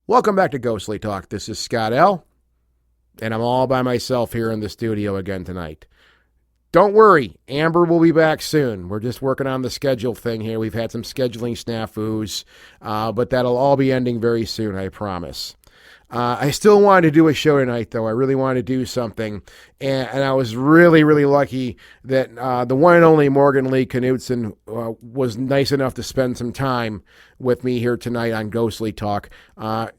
Welcome back to Ghostly Talk. This is Scott L., and I'm all by myself here in the studio again tonight. Don't worry, Amber will be back soon. We're just working on the schedule thing here. We've had some scheduling snafus, but that'll all be ending very soon, I promise. I still wanted to do a show tonight, though. I really wanted to do something, and I was really, really lucky that the one and only Morgan Lee Knudsen was nice enough to spend some time with me here tonight on Ghostly Talk.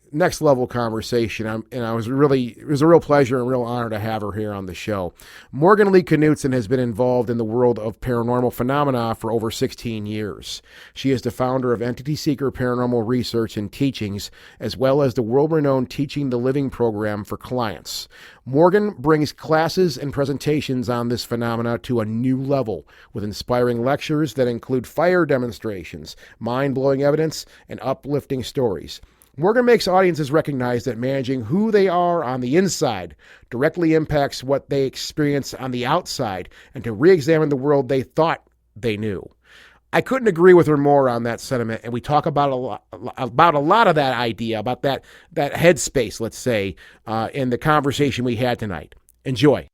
Next level conversation, it was a real pleasure and real honor to have her here on the show. Morgan Lee Knudsen has been involved in the world of paranormal phenomena for over 16 years. She is the founder of Entity Seeker Paranormal Research and Teachings, as well as the world-renowned Teaching the Living program for clients. Morgan brings classes and presentations on this phenomena to a new level, with inspiring lectures that include fire demonstrations, mind-blowing evidence, and uplifting stories. Morgan makes audiences recognize that managing who they are on the inside directly impacts what they experience on the outside, and to re-examine the world they thought they knew. I couldn't agree with her more on that sentiment, and we talk about a lot of that idea, about that headspace, let's say, in the conversation we had tonight. Enjoy.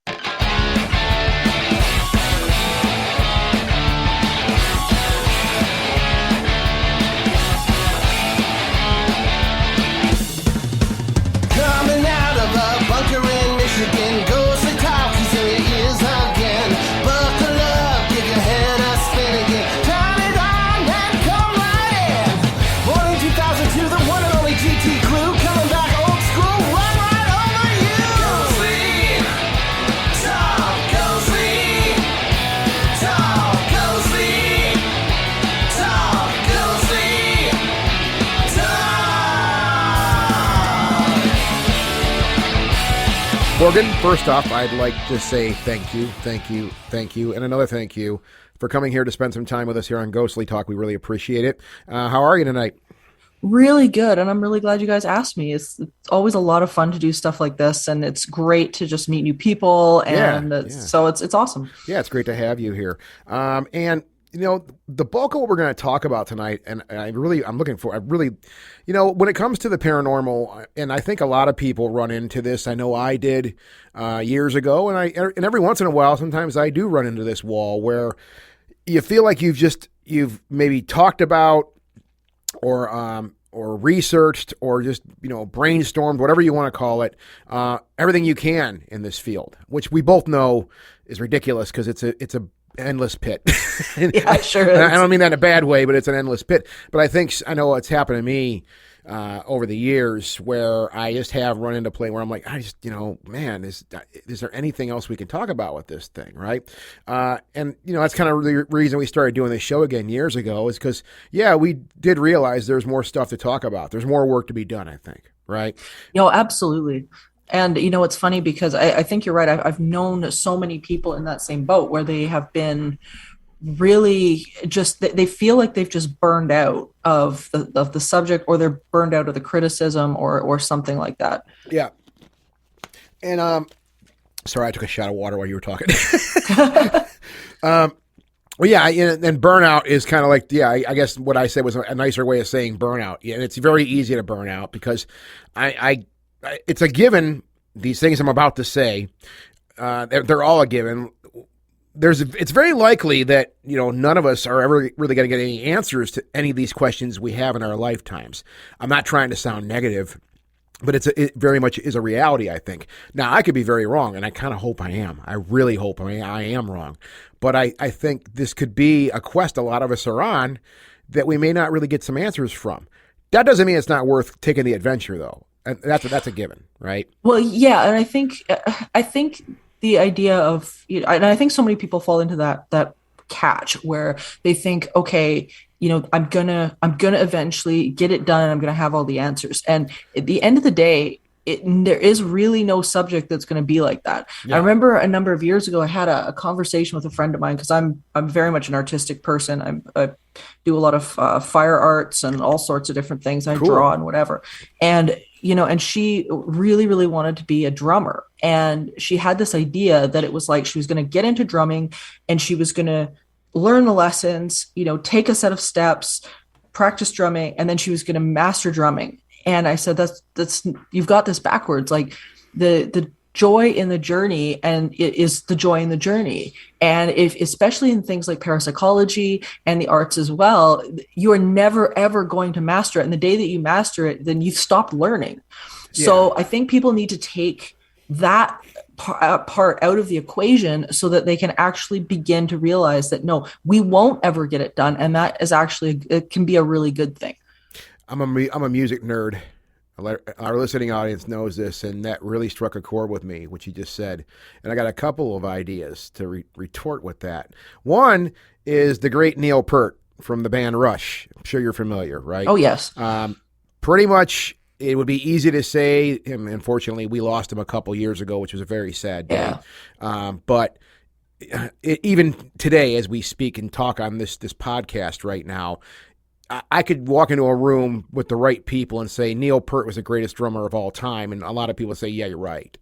Morgan, first off, I'd like to say thank you, and another thank you for coming here to spend some time with us here on Ghostly Talk. We really appreciate it. How are you tonight? Really good, and I'm really glad you guys asked me. It's always a lot of fun to do stuff like this, and it's great to just meet new people, and so it's awesome. Yeah, it's great to have you here. And you know, the bulk of what we're going to talk about tonight, and I'm looking for, when it comes to the paranormal, and I think a lot of people run into this. I know I did years ago, and every once in a while, sometimes I do run into this wall where you feel like you've maybe talked about or researched or just, brainstormed, whatever you want to call it, everything you can in this field, which we both know is ridiculous because it's a endless pit. Yeah, sure is. I don't mean that in a bad way, but it's an endless pit. But I know it's happened to me over the years where I just have run into play where I'm like, man, is there anything else we can talk about with this thing, right? And that's kind of the reason we started doing this show again years ago, is because, we did realize there's more stuff to talk about. There's more work to be done, I think, right? Absolutely. And, it's funny because I think you're right. I've known so many people in that same boat where they have been really just, they feel like they've just burned out of the subject, or they're burned out of the criticism or something like that. Yeah. And, sorry, I took a shot of water while you were talking. Well, yeah, and burnout is kind of like, I guess what I said was a nicer way of saying burnout. Yeah, and it's very easy to burn out because it's a given. These things I'm about to say, they're all a given. It's very likely that, none of us are ever really going to get any answers to any of these questions we have in our lifetimes. I'm not trying to sound negative, but it very much is a reality, I think. Now, I could be very wrong, and I kind of hope I am. I really hope I am wrong. But I think this could be a quest a lot of us are on that we may not really get some answers from. That doesn't mean it's not worth taking the adventure, though. And that's a given, right? Well, yeah, and I think the idea of, and I think so many people fall into that catch where they think, okay, I'm gonna eventually get it done, and I'm gonna have all the answers. And at the end of the day, there is really no subject that's going to be like that. Yeah. I remember a number of years ago, I had a conversation with a friend of mine because I'm very much an artistic person. I do a lot of fire arts and all sorts of different things. I draw and whatever. And and she really, really wanted to be a drummer. And she had this idea that it was like she was going to get into drumming, and she was going to learn the lessons, take a set of steps, practice drumming, and then she was going to master drumming. And I said, that's you've got this backwards. Like the joy in the journey, and it is the joy in the journey. And if, especially in things like parapsychology and the arts as well, you are never ever going to master it. And the day that you master it, then you've stopped learning. Yeah. So I think people need to take that part out of the equation so that they can actually begin to realize that no, we won't ever get it done, and that is actually, it can be a really good thing. I'm a music nerd. Our listening audience knows this, and that really struck a chord with me, which you just said. And I got a couple of ideas to retort with that. One is the great Neil Peart from the band Rush. I'm sure you're familiar, right? Oh yes. Pretty much, it would be easy to say, and unfortunately, we lost him a couple years ago, which was a very sad day. But even today, as we speak and talk on this podcast right now, I could walk into a room with the right people and say Neil Peart was the greatest drummer of all time, and a lot of people say, "Yeah, you're right.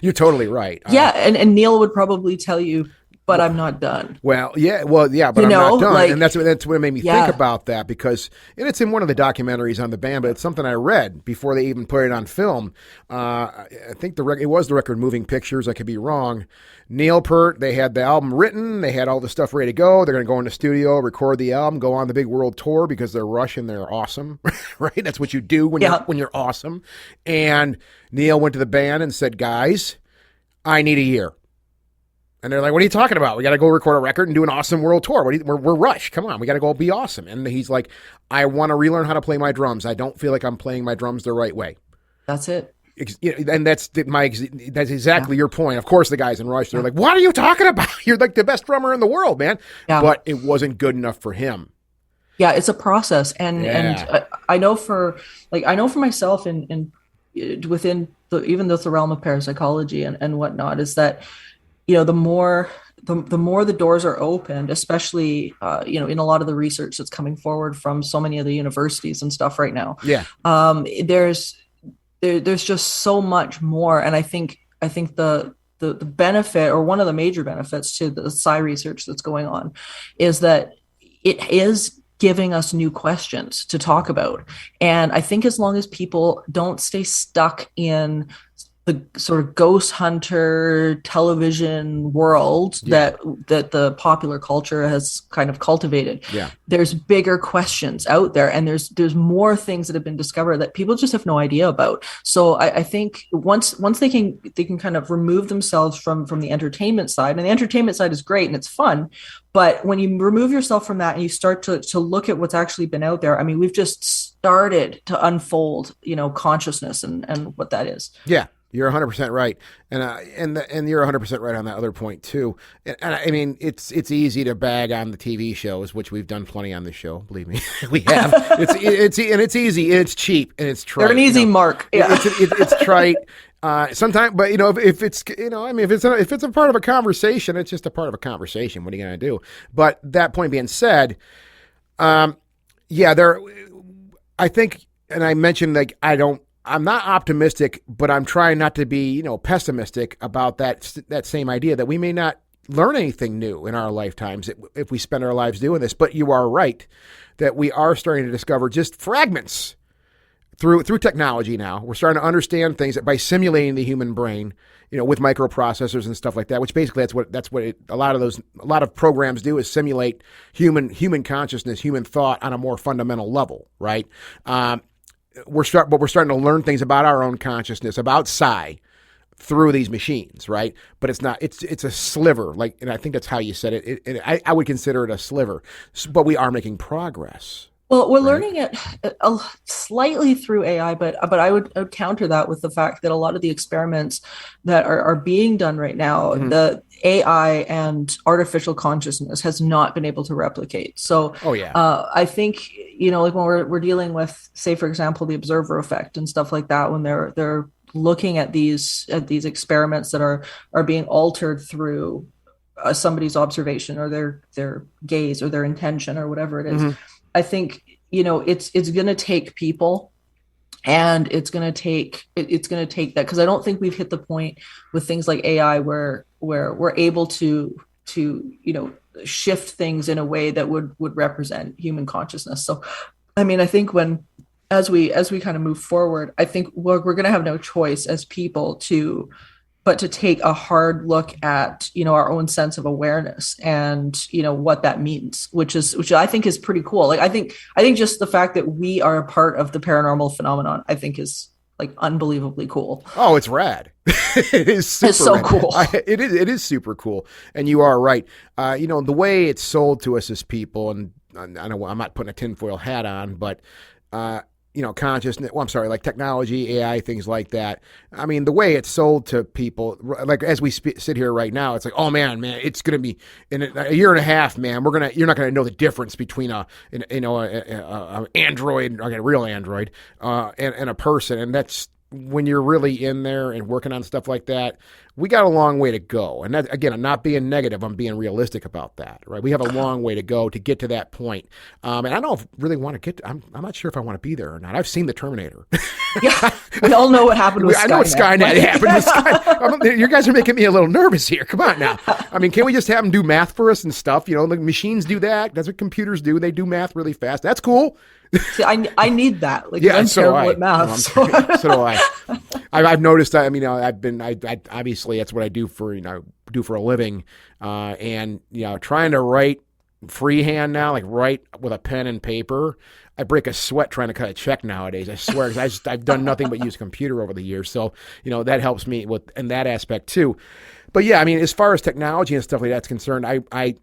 You're totally right." Yeah, and Neil would probably tell you, but I'm not done. Well, yeah, but I'm not done, and that's what made me think about that, because, and it's in one of the documentaries on the band, but it's something I read before they even put it on film. I think it was the record Moving Pictures. I could be wrong. Neil Peart, they had the album written, they had all the stuff ready to go. They're going to go in the studio, record the album, go on the big world tour because they're Rush and they're awesome, right? That's what you do when you're awesome. And Neil went to the band and said, "Guys, I need a year." And they're like, "What are you talking about? We got to go record a record and do an awesome world tour. We're Rush. Come on, we got to go be awesome." And he's like, "I want to relearn how to play my drums. I don't feel like I'm playing my drums the right way." That's it. And that's exactly your point. Of course, the guys in Rush, they're like, "What are you talking about? You're like the best drummer in the world, man." Yeah. But it wasn't good enough for him. Yeah, it's a process, and I know for myself, and within even the realm of parapsychology and whatnot, is that, the more the doors are opened, especially in a lot of the research that's coming forward from so many of the universities and stuff right now. Yeah. There's just so much more, and I think the benefit, or one of the major benefits to the psi research that's going on, is that it is giving us new questions to talk about. And I think as long as people don't stay stuck in the sort of ghost hunter television world that the popular culture has kind of cultivated, there's bigger questions out there, and there's more things that have been discovered that people just have no idea about. So I think once they can kind of remove themselves from the entertainment side, and the entertainment side is great and it's fun, but when you remove yourself from that and you start to look at what's actually been out there, I mean, we've just started to unfold, consciousness and what that is. Yeah. You're 100% right, and you're 100% right on that other point too. And I mean, it's easy to bag on the TV shows, which we've done plenty on this show. Believe me, we have. It's easy, and it's cheap, and it's trite. They're an easy mark. Yeah, it's trite. Sometimes, but if it's if it's a part of a conversation, it's just a part of a conversation. What are you going to do? But that point being said, I think, and I mentioned, like, I'm not optimistic, but I'm trying not to be, pessimistic about that same idea that we may not learn anything new in our lifetimes if we spend our lives doing this. But you are right that we are starting to discover just fragments through technology now. We're starting to understand things that by simulating the human brain, with microprocessors and stuff like that, which basically that's what a lot of programs do, is simulate human consciousness, human thought on a more fundamental level, right? We're starting to learn things about our own consciousness, about psi, through these machines, right? But it's not. It's a sliver, and I think that's how you said it. I would consider it a sliver, but we are making progress. Well, we're learning it slightly through AI, but I would counter that with the fact that a lot of the experiments that are being done right now, the AI and artificial consciousness has not been able to replicate. So, I think, like when we're dealing with, say, for example, the observer effect and stuff like that, when they're looking at these experiments that are being altered through somebody's observation or their gaze or their intention or whatever it is. I think, it's going to take people, and it's going to take that, because I don't think we've hit the point with things like AI where we're able to shift things in a way that would represent human consciousness. So, I mean, I think when as we kind of move forward, I think we're going to have no choice as people to but to take a hard look at our own sense of awareness and what that means, which I think is pretty cool. Like I think just the fact that we are a part of the paranormal phenomenon, I think is like unbelievably cool. Oh, it's rad. It is super It's so rad. cool. It is super cool. And you are right. The way it's sold to us as people, and I know I'm not putting a tinfoil hat on, but consciousness, well, I'm sorry, like technology, AI, things like that. I mean, the way it's sold to people, like as we sit here right now, it's like, oh man, it's going to be in a year and a half, man, you're not going to know the difference between a android, like a real android, and a person. And that's when you're really in there and working on stuff like that. We got a long way to go. And that, again, I'm not being negative. I'm being realistic about that, right? We have a long way to go to get to that point. And I don't really want to get to, I'm not sure if I want to be there or not. I've seen the Terminator. Yeah, we all know what happened with Skynet. I know what Skynet happened with Skynet. You guys are making me a little nervous here. Come on now. I mean, can't we just have them do math for us and stuff? The machines do that. That's what computers do. They do math really fast. That's cool. See, I need that. Like, yeah, I'm so terrible I. at math. So do I. I've noticed. I mean, I obviously that's what I do for a living, and trying to write freehand now, like write with a pen and paper. I break a sweat trying to cut a check nowadays. I swear, because I've done nothing but use a computer over the years. So that helps me in that aspect too. But yeah, I mean, as far as technology and stuff like that's concerned, I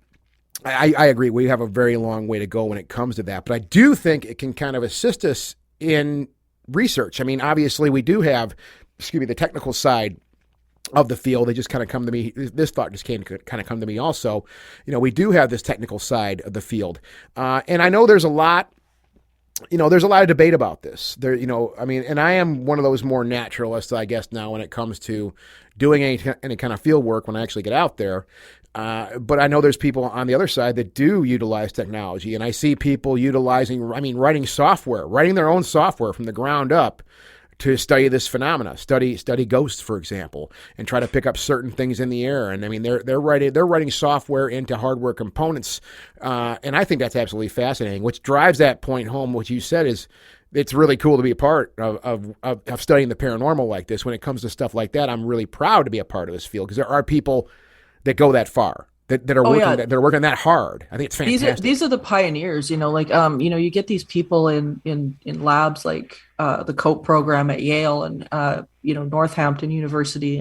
agree. We have a very long way to go when it comes to that. But I do think it can kind of assist us in research. I mean, obviously, we do have, the technical side of the field. They just kind of come to me. This thought just kind of come to me also. We do have this technical side of the field. And I know there's a lot. There's a lot of debate about this. And I am one of those more naturalists, I guess, now when it comes to doing any kind of field work when I actually get out there. But I know there's people on the other side that do utilize technology, and I see people writing software, writing their own software from the ground up to study this phenomena, study ghosts, for example, and try to pick up certain things in the air. And I mean, they're writing software into hardware components, and I think that's absolutely fascinating. Which drives that point home. What you said is, it's really cool to be a part of studying the paranormal like this. When it comes to stuff like that, I'm really proud to be a part of this field, because there are people that go that far, that are that are working that hard. I think it's fantastic. These are the pioneers, you get these people in labs like the COPE program at Yale and Northampton University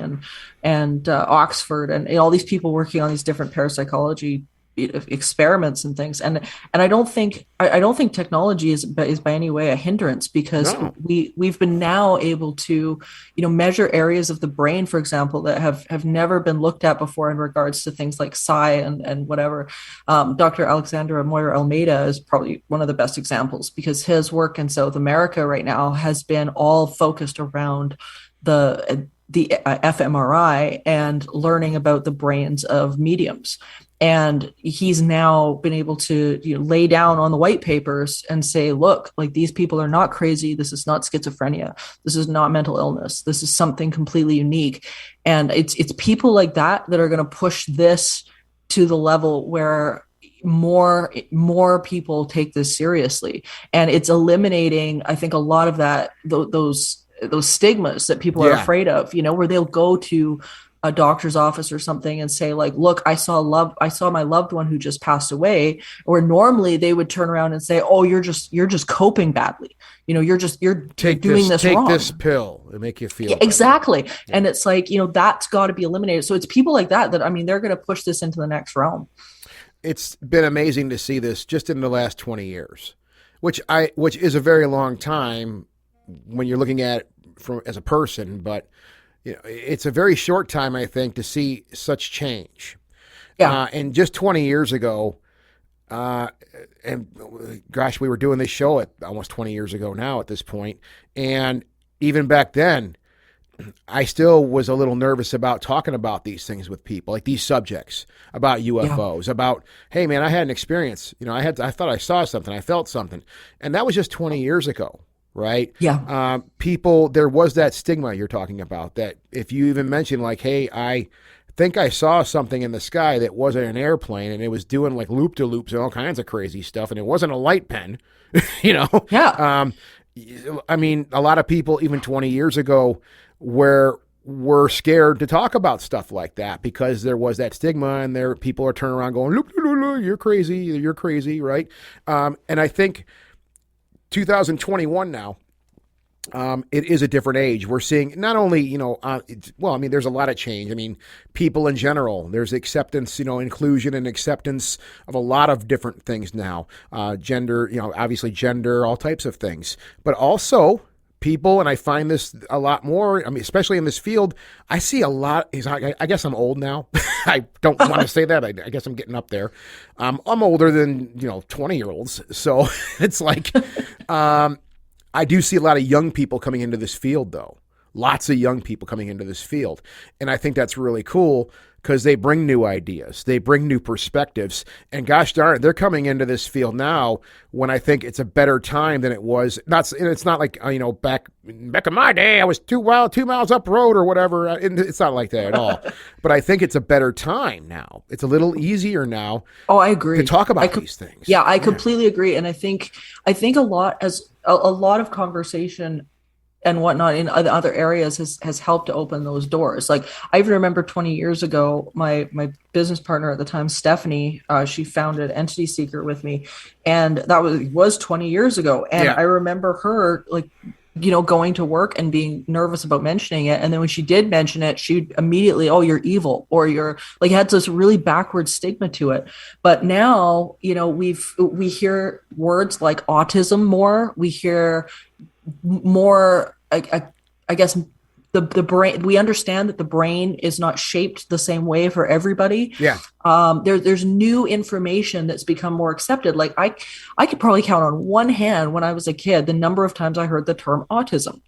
and Oxford, and all these people working on these different parapsychology experiments and things, and I don't think technology is by any way a hindrance, because we've been now able to measure areas of the brain, for example, that have never been looked at before in regards to things like psi and whatever. Dr. Alexandra Moira Almeida is probably one of the best examples, because his work in South America right now has been all focused around the fMRI and learning about the brains of mediums. And he's now been able to lay down on the white papers and say, look, like, these people are not crazy. This is not schizophrenia. This is not mental illness. This is something completely unique. And it's people like that are going to push this to the level where more people take this seriously. And it's eliminating, I think, a lot of those stigmas that people are afraid of, where they'll go to a doctor's office or something and say, like, look, I saw my loved one who just passed away. Or normally they would turn around and say, oh, you're just coping badly. You're doing this wrong. Take this pill and make you feel better. Exactly. Yeah. And it's like, that's got to be eliminated. So it's people like that, I mean, they're going to push this into the next realm. It's been amazing to see this just in the last 20 years, which is a very long time when you're looking at it as a person, but it's a very short time, I think, to see such change. Yeah. And just 20 years ago, and gosh, we were doing this show at almost 20 years ago now at this point. And even back then, I still was a little nervous about talking about these things with people, like these subjects, about UFOs, about, hey man, I had an experience, I thought I saw something, I felt something. And that was just 20 years ago. Right? Yeah. People, there was that stigma you're talking about, that if you even mention, like, hey, I think I saw something in the sky that wasn't an airplane, and it was doing like loop-de-loops and all kinds of crazy stuff, and it wasn't a light pen, Yeah. I mean, a lot of people, even 20 years ago, were scared to talk about stuff like that because there was that stigma, and there people are turning around going, look, you're crazy, right? And I think 2021 now, it is a different age. We're seeing not only, well, I mean, there's a lot of change. I mean, people in general, there's acceptance, inclusion and acceptance of a lot of different things now. Gender, obviously gender, all types of things. But also people, and I find this a lot more, I mean, especially in this field, I see a lot, I guess I'm old now. I don't want to say that. I guess I'm getting up there. I'm older than, 20-year-olds. So it's like, I do see a lot of young people coming into this field, though. Lots of young people coming into this field. And I think that's really cool because they bring new ideas. They bring new perspectives. And gosh darn it, they're coming into this field now when I think it's a better time than it was. It's not like, back in my day, I was 2 miles up road or whatever. It's not like that at all. But I think it's a better time now. It's a little easier now. Oh, I agree. To talk about these things. Yeah, I completely agree. And I think a lot of conversation and whatnot in other areas has helped to open those doors. Like I even remember 20 years ago, my business partner at the time, Stephanie, she founded Entity Seeker with me, and that was 20 years ago. And I remember her going to work and being nervous about mentioning it. And then when she did mention it, she'd immediately, oh, you're evil, or you're like, had this really backward stigma to it. But now, we hear words like autism more. We hear more, I guess, the brain. We understand that the brain is not shaped the same way for everybody. Yeah. There's new information that's become more accepted. Like I could probably count on one hand when I was a kid the number of times I heard the term autism.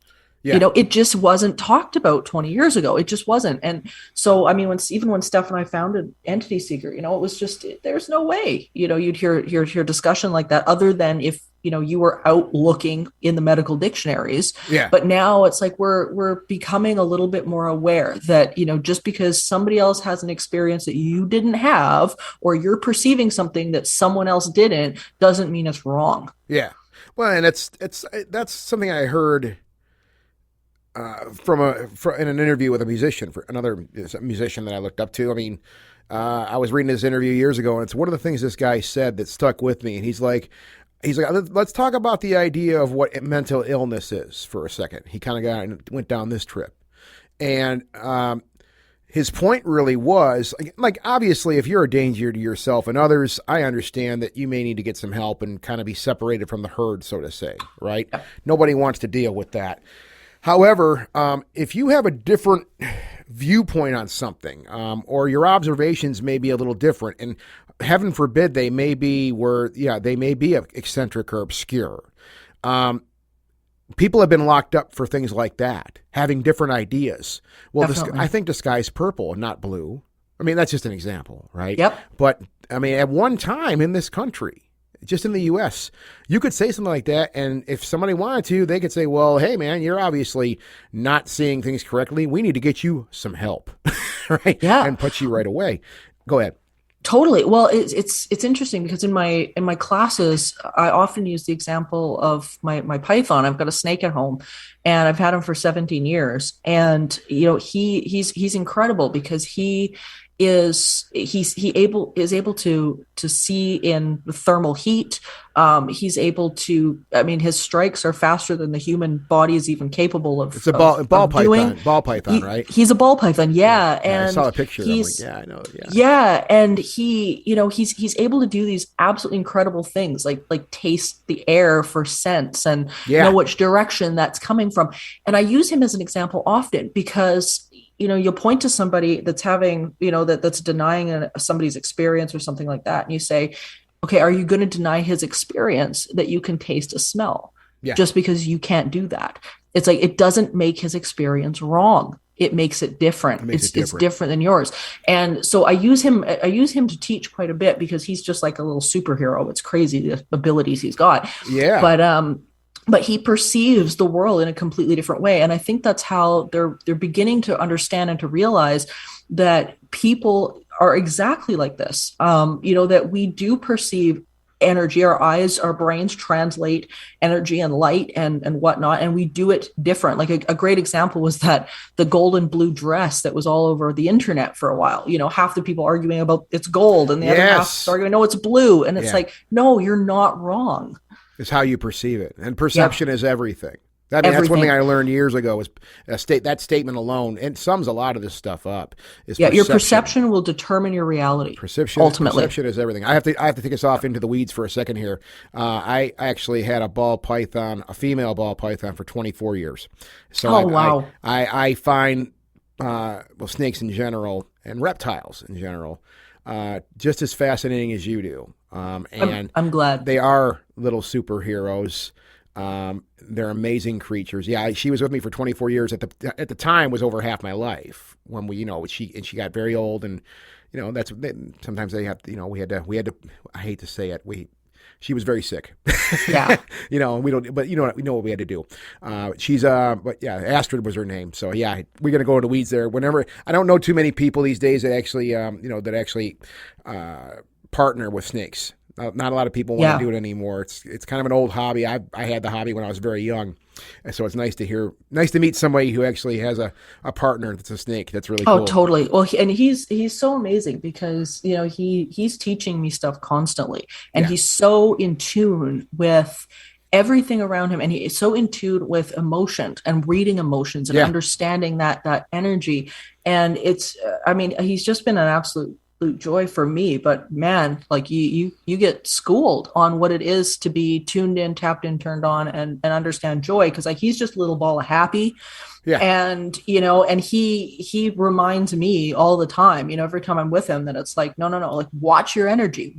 Yeah. It just wasn't talked about 20 years ago. It just wasn't. And so, I mean, when Steph and I founded Entity Seeker, it was just, there's no way, you'd hear discussion like that other than if, you were out looking in the medical dictionaries. Yeah. But now it's like we're becoming a little bit more aware that, just because somebody else has an experience that you didn't have, or you're perceiving something that someone else didn't, doesn't mean it's wrong. Yeah. Well, and that's something I heard in an interview with another musician that I looked up to. I mean, I was reading his interview years ago, and it's one of the things this guy said that stuck with me. And he's like, let's talk about the idea of what mental illness is for a second. He kind of went down this trip, and his point really was like, obviously, if you're a danger to yourself and others, I understand that you may need to get some help and kind of be separated from the herd, so to say, right? Yeah. Nobody wants to deal with that. However, if you have a different viewpoint on something, or your observations may be a little different, and heaven forbid they may be eccentric or obscure. People have been locked up for things like that, having different ideas. Well, I think the sky's purple and not blue. I mean, that's just an example, right? Yep. But I mean, at one time in this country, just in the U.S., you could say something like that, and if somebody wanted to, they could say, well, hey, man, you're obviously not seeing things correctly. We need to get you some help, right? Yeah. And put you right away. Go ahead. Totally. Well, it's interesting because in my classes, I often use the example of my python. I've got a snake at home, and I've had him for 17 years. And he's incredible because he is able to see in the thermal heat. He's able to, I mean, his strikes are faster than the human body is even capable of. It's a ball python, right? He's a ball python. Yeah. And I saw a picture. He's, I'm like, I know. Yeah. Yeah. And he's able to do these absolutely incredible things like taste the air for scents and know which direction that's coming from. And I use him as an example often because you'll point to somebody that's having, that's denying somebody's experience or something like that. And you say, okay, are you going to deny his experience that you can taste a smell just because you can't do that? It's like, it doesn't make his experience wrong. It makes it different. It's different than yours. And so I use him to teach quite a bit because he's just like a little superhero. It's crazy the abilities he's got. Yeah. But he perceives the world in a completely different way. And I think that's how they're beginning to understand and to realize that people are exactly like this. That we do perceive energy. Our eyes, our brains translate energy and light and whatnot, and we do it different. Like a great example was that the gold and blue dress that was all over the internet for a while. Half the people arguing about it's gold, and the other half Yes. arguing no, it's blue, and it's Yeah. like, no, you're not wrong. It's how you perceive it, and Yeah, perception is everything. I mean, that's one thing everything. I learned years ago. Was that statement alone, and sums a lot of this stuff up. Is Yeah, your perception. perception will determine your reality ultimately. Perception is everything. I have to take us off into the weeds for a second here. I actually had a ball python, a female ball python, for 24 years. So Oh wow. I find well, snakes in general and reptiles in general just as fascinating as you do. And I'm glad. they are little superheroes. They're amazing creatures. Yeah, she was with me for 24 years. At the time, was over half my life when she got very old, and that's sometimes they have we had to. I hate to say it, she was very sick. Yeah. We don't, but we know what we had to do. But yeah, Astrid was her name. So yeah, we're gonna go into weeds there. Whenever I don't know too many people these days that actually, partner with snakes. Not a lot of people want Yeah. to do it anymore. It's kind of an old hobby. I had the hobby when I was very young, and so it's nice to meet somebody who actually has a partner that's a snake. That's really Oh, cool. totally. Well, he's so amazing because he's teaching me stuff constantly, and Yeah, he's so in tune with everything around him, and he is so in tune with emotions and reading emotions and yeah. understanding that energy. And I mean, he's just been an absolute joy for me. But man, like you get schooled on what it is to be tuned in, tapped in, turned on, and understand joy, because like he's just a little ball of happy. Yeah, And and he reminds me all the time, every time I'm with him, that it's like, no, like watch your energy,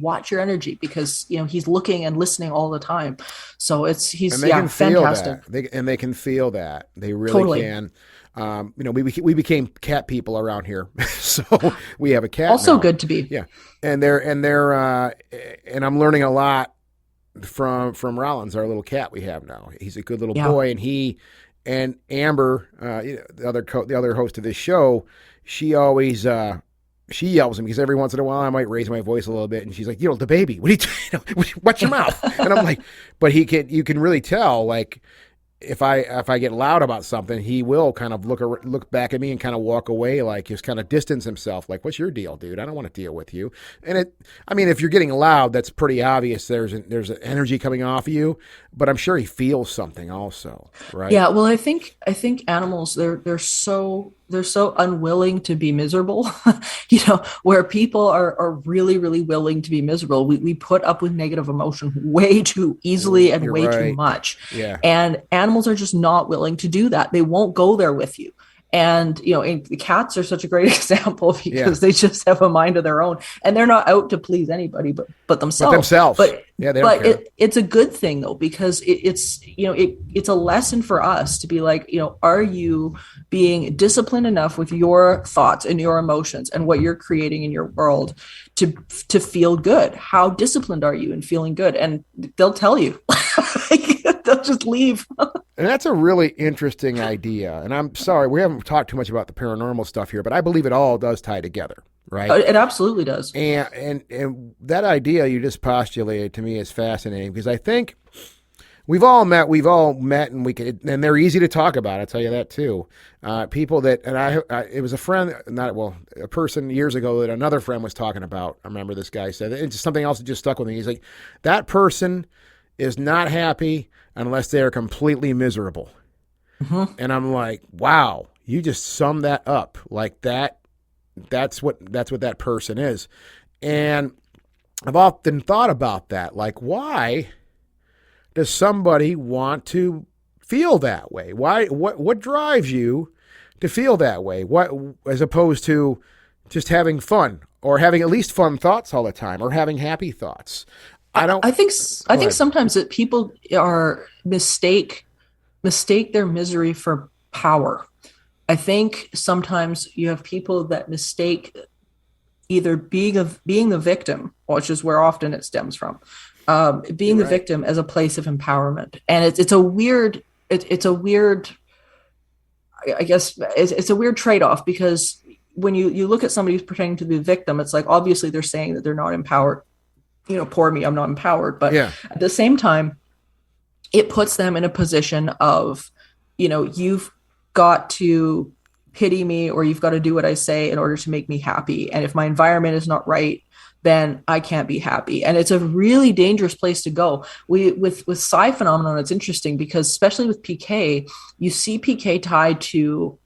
because he's looking and listening all the time. So he's and they can feel fantastic. that. They can feel that. They really Totally. can. We became cat people around here, so we have a cat Also now. good to be. Yeah, and I'm learning a lot from Rollins, our little cat we have now. He's a good little Yeah. boy, and Amber, the other host of this show, she always she yells at me because every once in a while I might raise my voice a little bit, and she's like, the baby, what are you, watch your mouth, and I'm like, but you can really tell, like, if I get loud about something, he will kind of look back at me and kind of walk away, like just kind of distance himself, like, what's your deal, dude? I don't want to deal with you. And if you're getting loud, that's pretty obvious. There's an energy coming off of you, but I'm sure he feels something also, right? Yeah, well, I think animals, they're so unwilling to be miserable. Where people are really, really willing to be miserable. We put up with negative emotion way too easily and You're way too right. much. Yeah. And animals are just not willing to do that. They won't go there with you. And and the cats are such a great example, Yeah. because they just have a mind of their own, and they're not out to please anybody but But themselves. themselves. But Yeah, they don't care. it's a good thing though, because it's a lesson for us to be like, are you being disciplined enough with your thoughts and your emotions and what you're creating in your world to feel good? How disciplined are you in feeling good? And they'll tell you. They'll just leave. And that's a really interesting idea. And I'm sorry, we haven't talked too much about the paranormal stuff here, but I believe it all does tie together, right? It absolutely does. And that idea you just postulated to me is fascinating, because I think we've all met, and they're easy to talk about. I'll tell you that too. People that, it was a friend, a person years ago that another friend was talking about. I remember this guy said, it's just something else that just stuck with me. He's like, that person is not happy unless they are completely miserable. Mm-hmm. And I'm like, wow, you just summed that up like that. That's what that person is. And I've often thought about that. Like, why does somebody want to feel that way? What drives you to feel that way? What, as opposed to just having fun, or having at least fun thoughts all the time, or having happy thoughts? I think ahead. sometimes that people are mistake their misery for power. I think sometimes you have people that mistake either being the victim, which is where often it stems from, being You're the right. victim as a place of empowerment. And it's a weird, I guess it's a weird trade-off, because when you look at somebody who's pretending to be a victim, it's like, obviously they're saying that they're not empowered. poor me, I'm not empowered. But Yeah. at the same time, it puts them in a position of, you've got to pity me, or you've got to do what I say in order to make me happy. And if my environment is not right, then I can't be happy. And it's a really dangerous place to go. With psi phenomenon, it's interesting because especially with PK, you see PK tied to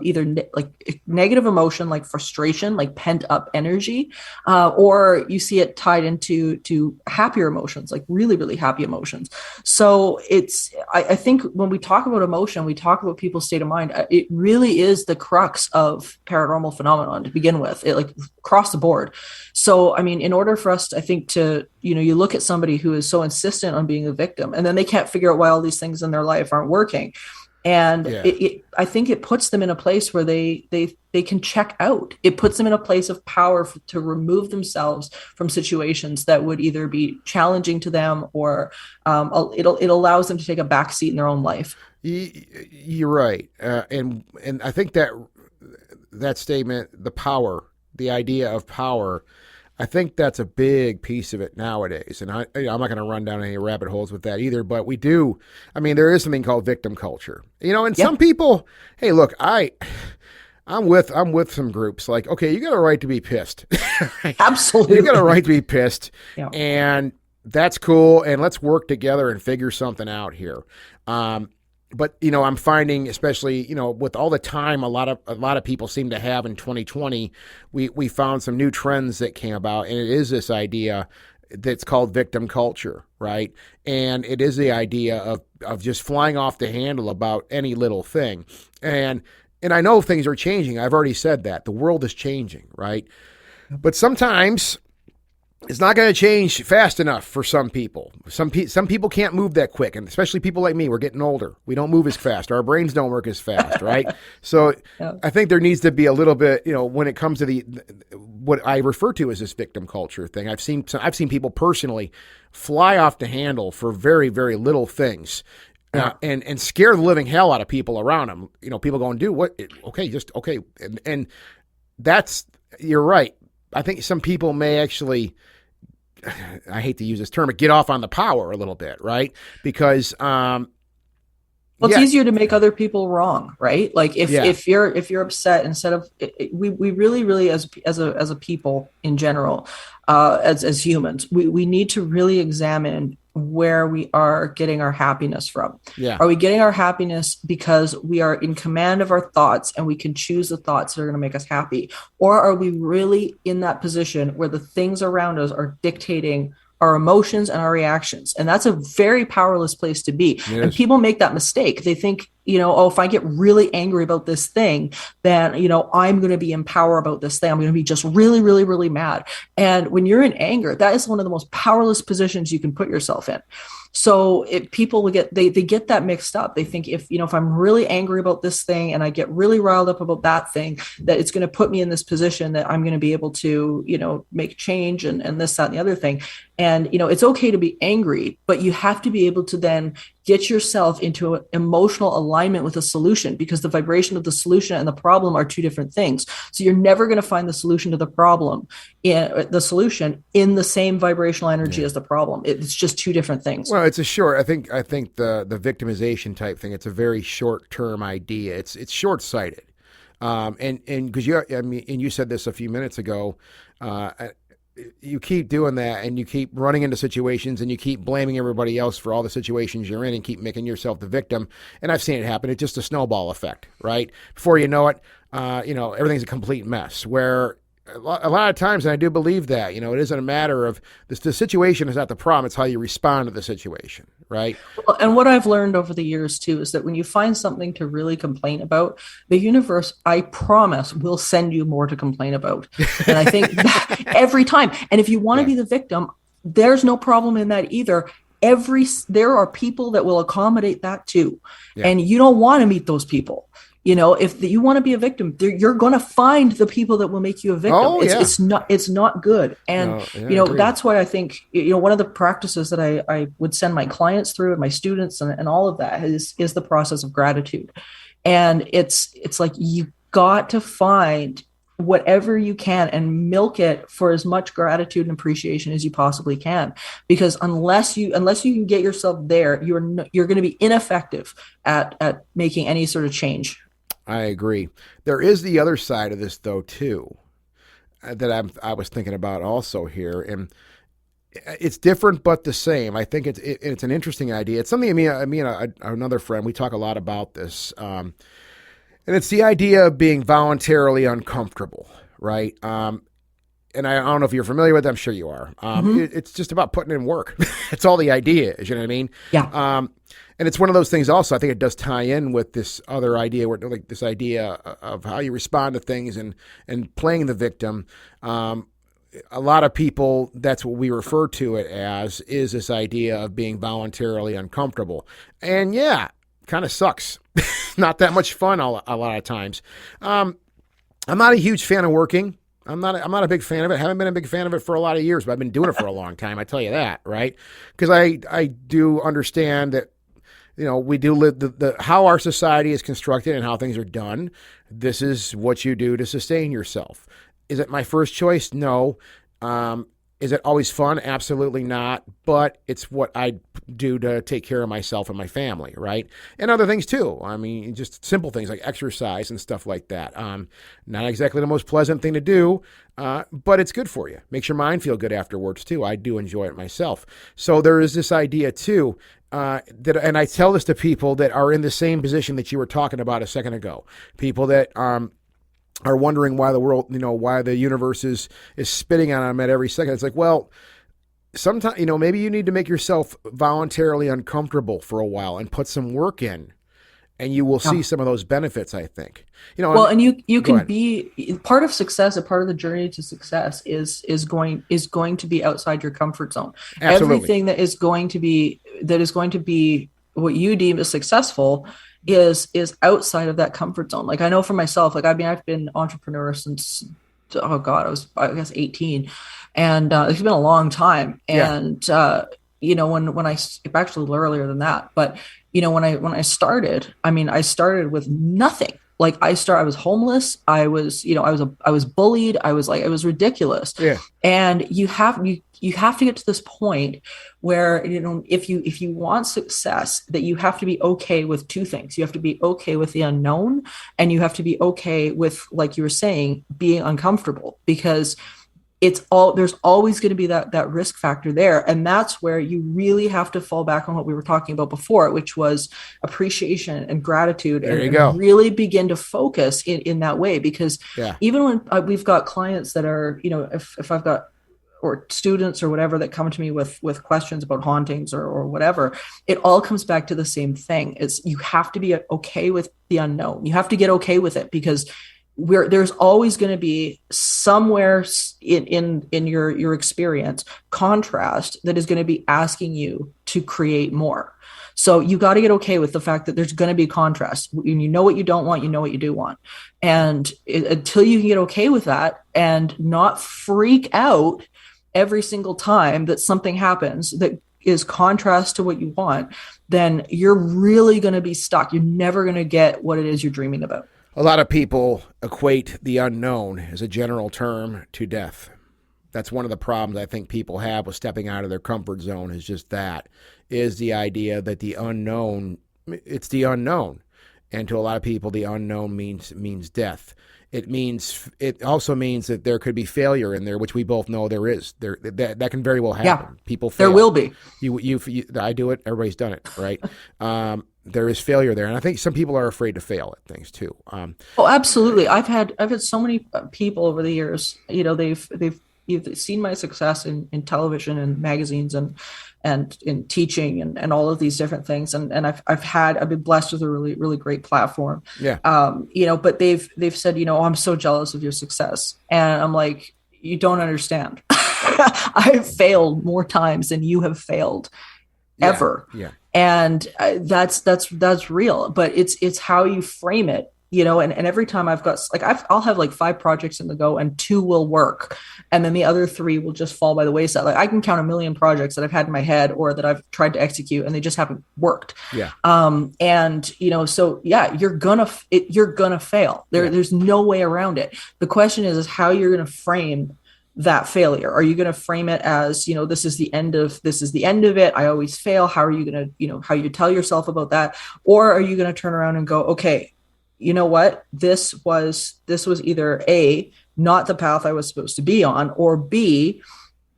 either like negative emotion, like frustration, like pent up energy, or you see it tied into happier emotions, like really, really happy emotions. So I think when we talk about emotion, we talk about people's state of mind. It really is the crux of paranormal phenomenon to begin with, it like across the board. So, I mean, in order for us, I think to, you look at somebody who is so insistent on being a victim, and then they can't figure out why all these things in their life aren't working. And Yeah. I think it puts them in a place where they can check out. It puts them in a place of power to remove themselves from situations that would either be challenging to them, or it allows them to take a backseat in their own life. You're right, and I think that statement, the power, the idea of power, I think that's a big piece of it nowadays. And I'm not going to run down any rabbit holes with that either, but we do. I mean, there is something called victim culture, and Yeah. some people, hey, look, I'm with some groups like, okay, you got a right to be pissed. Absolutely. You got a right to be pissed, Yeah. and that's cool. And let's work together and figure something out here. But I'm finding, especially with all the time a lot of people seem to have in 2020, we found some new trends that came about, and it is this idea that's called victim culture, right? And it is the idea of just flying off the handle about any little thing, and I know things are changing. I've already said that the world is changing, right? But sometimes it's not going to change fast enough for some people. Some people can't move that quick, and especially people like me. We're getting older. We don't move as fast. Our brains don't work as fast, right? So Yeah. I think there needs to be a little bit, when it comes to what I refer to as this victim culture thing. I've seen people personally fly off the handle for very, very little things. And scare the living hell out of people around them. People going, do what? Okay, just okay. And that's, you're right. I think some people may actually, I hate to use this term, but get off on the power a little bit, right? Because Well, it's easier to make other people wrong, right? Like if you're upset, instead of we really as a people in general, as humans, we need to really examine where we are getting our happiness from. Yeah. Are we getting our happiness because we are in command of our thoughts and we can choose the thoughts that are going to make us happy? Or are we really in that position where the things around us are dictating our emotions and our reactions? And that's a very powerless place to be. Yes. And people make that mistake. They think, if I get really angry about this thing, then, I'm going to be in power about this thing. I'm going to be just really, really, really mad. And when you're in anger, that is one of the most powerless positions you can put yourself in. So people will they get that mixed up. They think if I'm really angry about this thing and I get really riled up about that thing, that it's going to put me in this position that I'm going to be able to, make change and this, that, and the other thing. And, it's okay to be angry, but you have to be able to then get yourself into an emotional alignment with a solution, because the vibration of the solution and the problem are two different things. So you're never going to find the solution to the problem in the solution in the same vibrational energy as the problem. It's just two different things. Well, it's I think the victimization type thing, it's a very short-term idea. It's short-sighted. And because you said this a few minutes ago, you keep doing that and you keep running into situations and you keep blaming everybody else for all the situations you're in and keep making yourself the victim. And I've seen it happen. It's just a snowball effect, right? Before you know it, everything's a complete mess, where a lot of times, and I do believe that, it isn't a matter of the situation is not the problem. It's how you respond to the situation, right? Well, and what I've learned over the years too is that when you find something to really complain about, the universe, I promise, will send you more to complain about. And I think that every time. And if you want to be the victim, there's no problem in that either. There are people that will accommodate that too. Yeah. And you don't want to meet those people. If you want to be a victim, you're going to find the people that will make you a victim. Oh, yeah. It's not good. And, that's why I think, one of the practices that I would send my clients through and my students and all of that is the process of gratitude. And it's like, you got to find whatever you can and milk it for as much gratitude and appreciation as you possibly can, because unless you can get yourself there, you're going to be ineffective at making any sort of change. I agree. There is the other side of this though too, that I was thinking about also here, and it's different but the same. I think it's an interesting idea. It's something me and another friend, we talk a lot about this, and it's the idea of being voluntarily uncomfortable, right? And I don't know if you're familiar with it. I'm sure you are. It's just about putting in work. That's all the idea is, you know what I mean? Yeah. And it's one of those things also, I think it does tie in with this other idea, where like this idea of how you respond to things and playing the victim. A lot of people, that's what we refer to it as, is this idea of being voluntarily uncomfortable. And yeah, kind of sucks. Not that much fun a lot of times. I'm not a huge fan of working. I'm not a big fan of it. Haven't been a big fan of it for a lot of years, but I've been doing it for a long time. I tell you that, right? Because I do understand that, we do live the how our society is constructed and how things are done. This is what you do to sustain yourself. Is it my first choice? No. Is it always fun? Absolutely not. But it's what I do to take care of myself and my family, right? And other things too. I mean, just simple things like exercise and stuff like that. Not exactly the most pleasant thing to do, but it's good for you. Makes your mind feel good afterwards too. I do enjoy it myself. So there is this idea too, and I tell this to people that are in the same position that you were talking about a second ago. People that are wondering why the world, why the universe is spitting on them at every second. It's like, well, sometimes, maybe you need to make yourself voluntarily uncomfortable for a while and put some work in, and you will see some of those benefits, I think. Well, and you can be part of success. A part of the journey to success is going to be outside your comfort zone. Absolutely. Everything that is going to be what you deem as successful is outside of that comfort zone. Like I know for myself, like I've been entrepreneur since, oh God, I guess 18, and it's been a long time. And when I actually earlier than that, but when I started, I started with nothing. Like I was homeless. I was bullied. It was ridiculous. Yeah. And you have to get to this point where, if you want success, that you have to be okay with two things. You have to be okay with the unknown, and you have to be okay with, like you were saying, being uncomfortable, because there's always going to be that risk factor there. And that's where you really have to fall back on what we were talking about before, which was appreciation and gratitude, and really begin to focus in that way. Because even when we've got clients that are, if I've got, or students or whatever that come to me with questions about hauntings or whatever, it all comes back to the same thing. It's you have to be okay with the unknown. You have to get okay with it, because there's always going to be somewhere in your experience contrast that is going to be asking you to create more. So you got to get okay with the fact that there's going to be contrast. You know what you don't want, you know what you do want. And until you can get okay with that and not freak out every single time that something happens that is contrast to what you want, then you're really going to be stuck. You're never going to get what it is you're dreaming about. A lot of people equate the unknown as a general term to death. That's one of the problems I think people have with stepping out of their comfort zone, is just that, is the idea that the unknown, it's the unknown. And to a lot of people, the unknown means death. It also means that there could be failure in there, which we both know there is. That can very well happen. Yeah, people fail. There will be. I do it. Everybody's done it, right? There is failure there, and I think some people are afraid to fail at things too. Oh, absolutely. I've had so many people over the years. You've seen my success in television and magazines and in teaching and all of these different things. And I've been blessed with a really, really great platform. Yeah. But they've said, I'm so jealous of your success. And I'm like, you don't understand. I've failed more times than you have failed ever. Yeah. And that's real, but it's how you frame it and every time I've got like I'll have like 5 projects in the go and 2 will work, and then the other 3 will just fall by the wayside. Like I can count a million projects that I've had in my head or that I've tried to execute and they just haven't worked. Yeah. And so yeah, you're gonna fail. There's no way around it. The question is how you're gonna frame that failure. Are you going to frame it as, this is the end of it, I always fail? How are you going to, how you tell yourself about that? Or are you going to turn around and go, okay, you know what, this was either A, not the path I was supposed to be on, or B,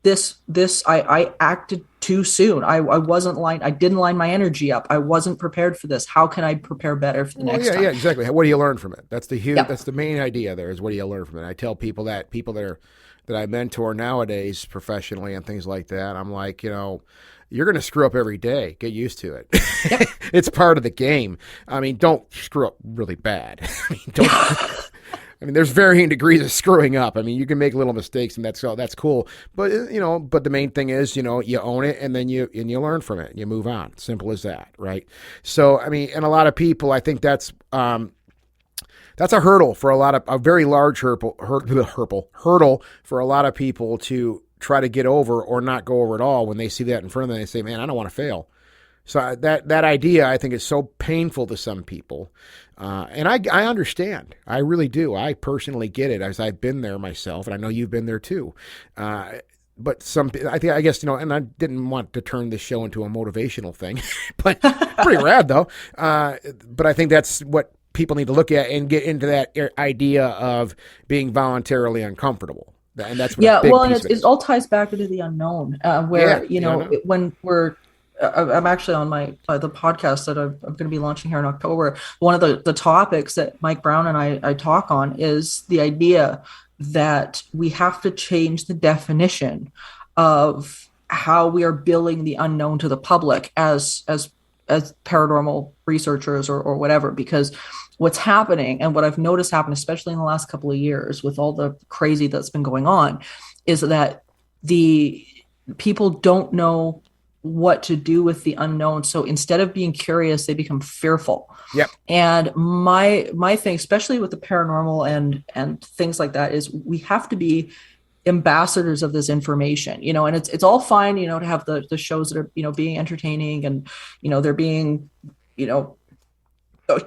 I acted too soon. I didn't line my energy up. I wasn't prepared for this. How can I prepare better for the next time? Yeah, exactly. What do you learn from it? That's the main idea there, is what do you learn from it? I tell people that I mentor nowadays professionally and things like that, I'm like, you're going to screw up every day. Get used to it. Yep. It's part of the game. I mean, don't screw up really bad. There's varying degrees of screwing up. I mean, you can make little mistakes, and that's cool. But but the main thing is, you own it, and then you learn from it, and you move on. Simple as that, right? So, and a lot of people, I think that's a hurdle for a very large hurdle for a lot of people to try to get over or not go over at all. When they see that in front of them, they say, man, I don't want to fail. So that idea, I think, is so painful to some people. And I understand. I really do. I personally get it, as I've been there myself, and I know you've been there too. But I guess, and I didn't want to turn this show into a motivational thing, but pretty rad though. But I think that's what people need to look at and get into that idea of being voluntarily uncomfortable. And that's what and it all ties back into the unknown, where when we're I'm actually on the podcast that I'm going to be launching here in October. One of the topics that Mike Brown and I talk on is the idea that we have to change the definition of how we are billing the unknown to the public as paranormal researchers or whatever, because what's happening, and what I've noticed happen, especially in the last couple of years with all the crazy that's been going on, is that the people don't know what to do with the unknown. So instead of being curious, they become fearful. Yep. And my thing, especially with the paranormal and things like that, is we have to be ambassadors of this information, and it's all fine, to have the shows that are, being entertaining and, they're being,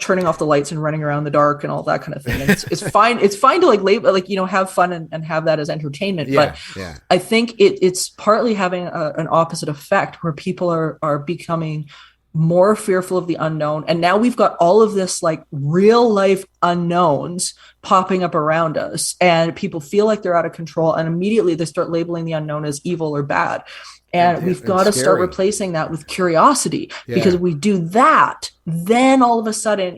turning off the lights and running around the dark and all that kind of thing. And it's fine. It's fine to label, have fun and have that as entertainment. Yeah, but I think it's partly having an opposite effect, where people are becoming more fearful of the unknown. And now we've got all of this real life unknowns popping up around us, and people feel like they're out of control, and immediately they start labeling the unknown as evil or bad. And we've got to start replacing that with curiosity, because if we do that, then all of a sudden,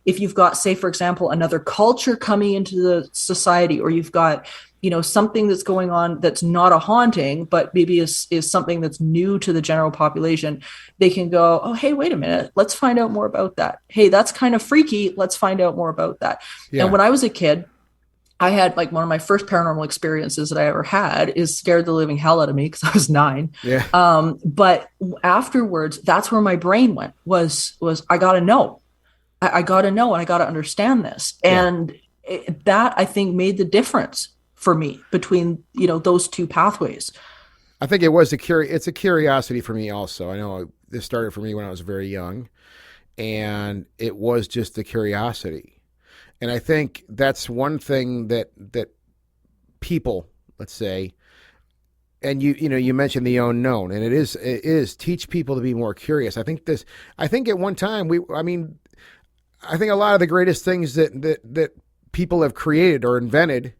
if you've got, say, for example, another culture coming into the society, or you've got, something that's going on that's not a haunting, but maybe is something that's new to the general population, they can go, oh, hey, wait a minute, let's find out more about that. Hey, that's kind of freaky. Let's find out more about that. Yeah. And when I was a kid, I had one of my first paranormal experiences that I ever had is scared the living hell out of me because I was 9. Yeah. But afterwards, that's where my brain went was I got to know. I got to know, and I got to understand this. And that, I think, made the difference for me between, those two pathways. I think it was it's a curiosity for me also. I know this started for me when I was very young, and it was just the curiosity. And I think that's one thing that people, let's say, and you mentioned the unknown, and it is teach people to be more curious. I think at one time I think a lot of the greatest things that people have created or invented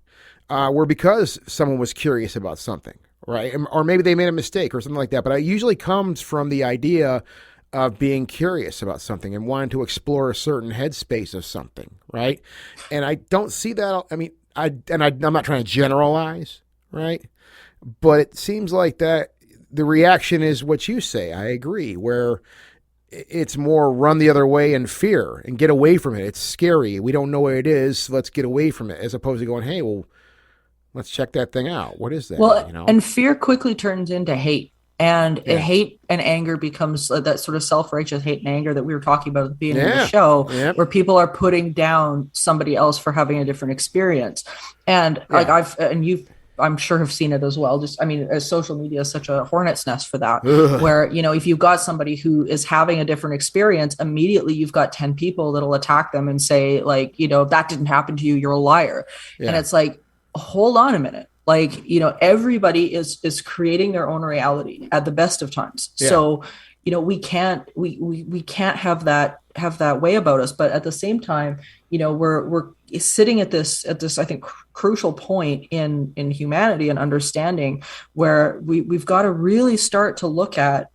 were because someone was curious about something, right? Or maybe they made a mistake or something like that. But it usually comes from the idea of being curious about something and wanting to explore a certain headspace of something, right? And I don't see that. I'm not trying to generalize, right? But it seems like that the reaction is what you say. I agree, where it's more run the other way in fear and get away from it. It's scary. We don't know what it is. So let's get away from it, as opposed to going, hey, well, let's check that thing out. What is that? Well, and fear quickly turns into hate. And Yeah. hate and anger becomes that sort of self-righteous hate and anger that we were talking about at the beginning of the Yeah. show, Yep. where people are putting down somebody else for having a different experience. And like Yeah. I'm sure have seen it as well. Just, I mean, as social media is such a hornet's nest for that, Ugh. where, if you've got somebody who is having a different experience, immediately you've got 10 people that'll attack them and say, like, that didn't happen to you, you're a liar. Yeah. And it's like, hold on a minute. Like, everybody is creating their own reality at the best of times. Yeah. So, we can't have that way about us. But at the same time, we're sitting at this I think crucial point in humanity and understanding, where we've got to really start to look at,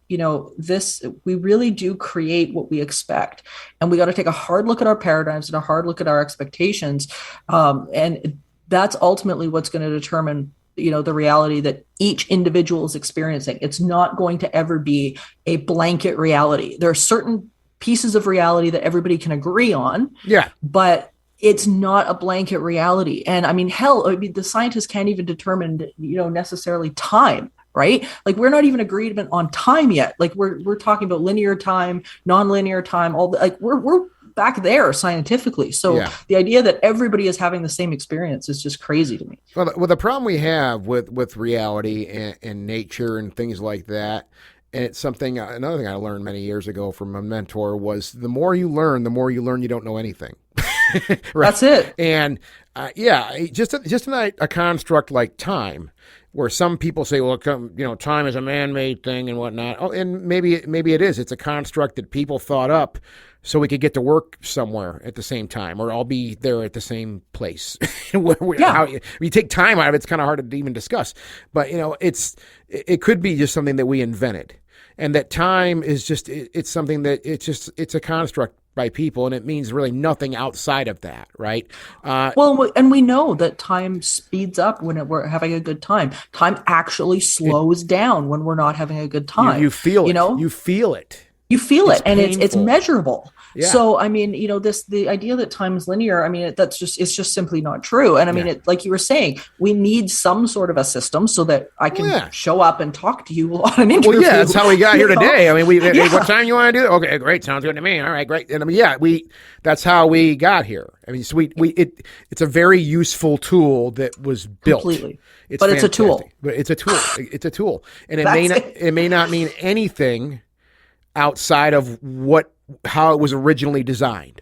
this. We really do create what we expect, and we got to take a hard look at our paradigms and a hard look at our expectations, and that's ultimately what's going to determine, the reality that each individual is experiencing. It's not going to ever be a blanket reality. There are certain pieces of reality that everybody can agree on. Yeah. But it's not a blanket reality. And I mean, hell, the scientists can't even determine, necessarily time, right? Like, we're not even agreement on time yet. Like, we're talking about linear time, nonlinear time, we're back there scientifically. So the idea that everybody is having the same experience is just crazy to me. Well, the problem we have with reality and nature and things like that, and it's another thing I learned many years ago from a mentor, was the more you learn you don't know anything. Right? That's it. And just a construct like time, where some people say, well, time is a man-made thing and whatnot. Oh, and maybe it is. It's a construct that people thought up so we could get to work somewhere at the same time, or all be there at the same place. How you take time out of it, it's kind of hard to even discuss. But it could be just something that we invented, and that time is just it's something that it's a construct by people, and it means really nothing outside of that, right? And we know that time speeds up when we're having a good time. Time actually slows down when we're not having a good time. You feel it. You feel it. You feel it's it, and painful. it's measurable. Yeah. So, I mean, the idea that time is linear, I mean, it's just simply not true. And I mean, like you were saying, we need some sort of a system so that I can show up and talk to you on an interview. Well, that's how we got here today. I mean, what time you want to do? Okay, great. Sounds good to me. All right, great. And I mean, that's how we got here. I mean, so it's a very useful tool that was built. Completely. It's fantastic. It's a tool. But it's a tool. It's a tool. And it may not mean anything outside of how it was originally designed.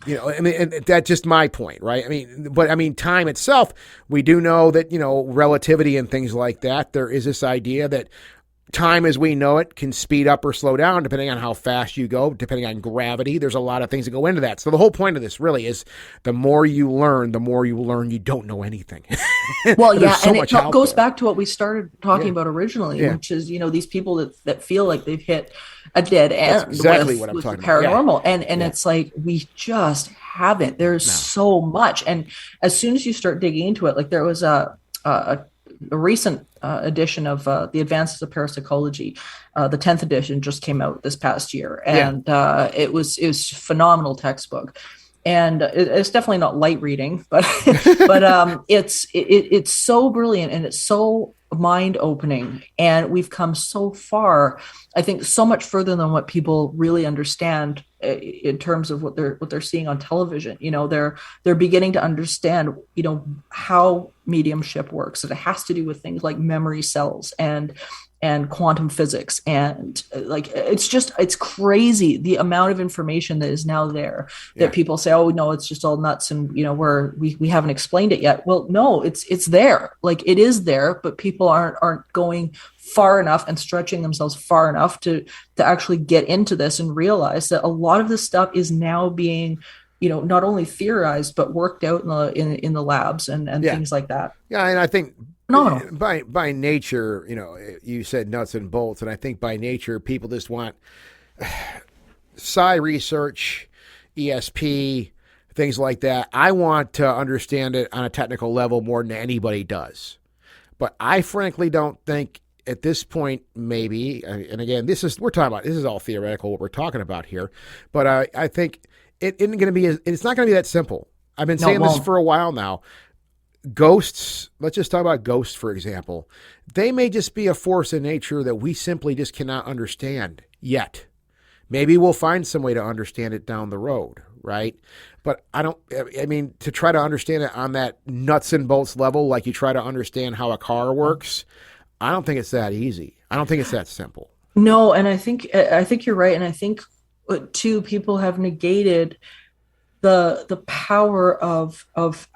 I mean, that's just my point, right? I mean, time itself, we do know that, relativity and things like that, there is this idea that time as we know it can speed up or slow down depending on how fast you go, depending on gravity. There's a lot of things that go into that. So the whole point of this really is the more you learn you don't know anything. Well, and it goes back to what we started talking about originally, which is, these people that feel like they've hit a dead end. That's exactly what I'm talking about. Paranormal. And it's like, we just haven't. There's so much. And as soon as you start digging into it, like there was a recent edition of The Advances of Parapsychology. The 10th edition just came out this past year, and it was phenomenal textbook. And it's definitely not light reading, but it's so brilliant, and it's so mind opening, and we've come so far. I think so much further than what people really understand in terms of what they're seeing on television. They're beginning to understand how mediumship works. And it has to do with things like memory cells and quantum physics, and it's crazy the amount of information that is now there that people say, oh no, it's just all nuts, and we haven't explained it yet. Well, no, it's there. Like, it is there, but people aren't going far enough and stretching themselves far enough to actually get into this and realize that a lot of this stuff is now being not only theorized but worked out in the labs and things like that. And I think phenomenal. By nature, you said nuts and bolts, and I think by nature people just want psi research, ESP, things like that. I want to understand it on a technical level more than anybody does. But I frankly don't think at this point, maybe, and again, this is all theoretical what we're talking about here, but I think it's not going to be that simple. I've been saying this for a while now. ghosts, let's just talk about ghosts, for example. They may just be a force in nature that we simply just cannot understand yet. Maybe we'll find some way to understand it down the road, right? But I mean, to try to understand it on that nuts and bolts level, like you try to understand how a car works, I don't think it's that easy. I don't think it's that simple. No, and I think you're right, and I think too people have negated the power of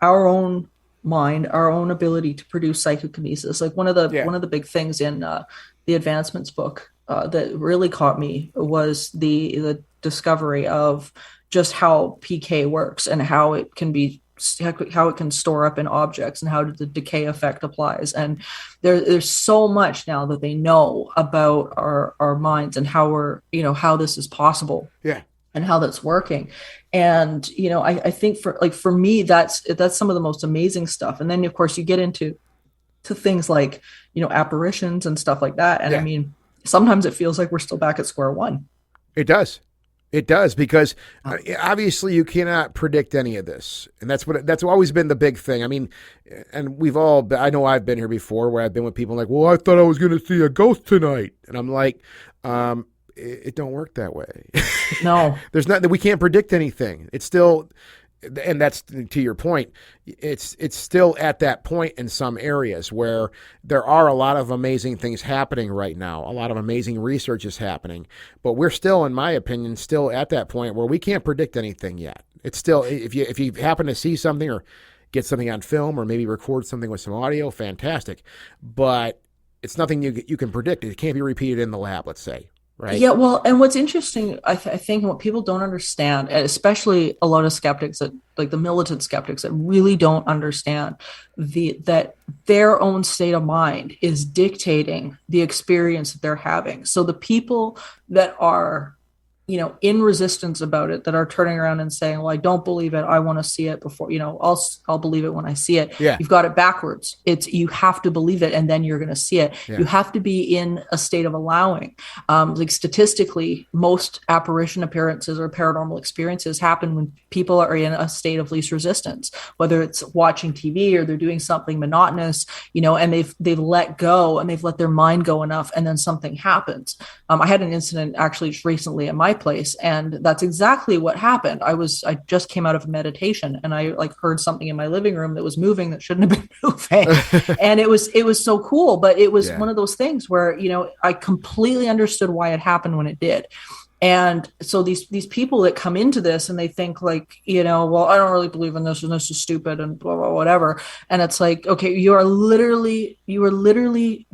our own mind, our own ability to produce psychokinesis. Like one of the big things in the advancements book that really caught me was the discovery of just how PK works and how it can be how it can store up in objects and how the decay effect applies. And there's so much now that they know about our minds and how how this is possible. Yeah. And how that's working. And, I think for me, that's some of the most amazing stuff. And then of course you get into things like, apparitions and stuff like that. And I mean, sometimes it feels like we're still back at square one. It does. It does, because obviously you cannot predict any of this. And that's always been the big thing. I mean, and I know I've been here before where I've been with people like, well, I thought I was going to see a ghost tonight. And I'm like, it don't work that way. No, there's not that we can't predict anything. It's still, and that's to your point. It's still at that point in some areas where there are a lot of amazing things happening right now. A lot of amazing research is happening, but we're still, in my opinion, still at that point where we can't predict anything yet. It's still, if you happen to see something or get something on film or maybe record something with some audio, fantastic. But it's nothing you can predict. It can't be repeated in the lab, let's say. Right. Yeah, well, and what's interesting, I think what people don't understand, and especially a lot of skeptics that like the militant skeptics that really don't understand that their own state of mind is dictating the experience that they're having. So the people that are in resistance about it, that are turning around and saying, well, I don't believe it. I want to see it before, I'll believe it when I see it. Yeah. You've got it backwards. You have to believe it and then you're going to see it. Yeah. You have to be in a state of allowing. Like statistically, most apparition appearances or paranormal experiences happen when people are in a state of least resistance, whether it's watching TV or they're doing something monotonous, and they've let go and they've let their mind go enough, and then something happens. I had an incident actually just recently at my place, and that's exactly what happened. I just came out of meditation and I heard something in my living room that was moving that shouldn't have been moving. And it was so cool, but it was one of those things where, I completely understood why it happened when it did. And so these people that come into this and they think well, I don't really believe in this and this is stupid and blah, blah, whatever. And it's like, okay, you are literally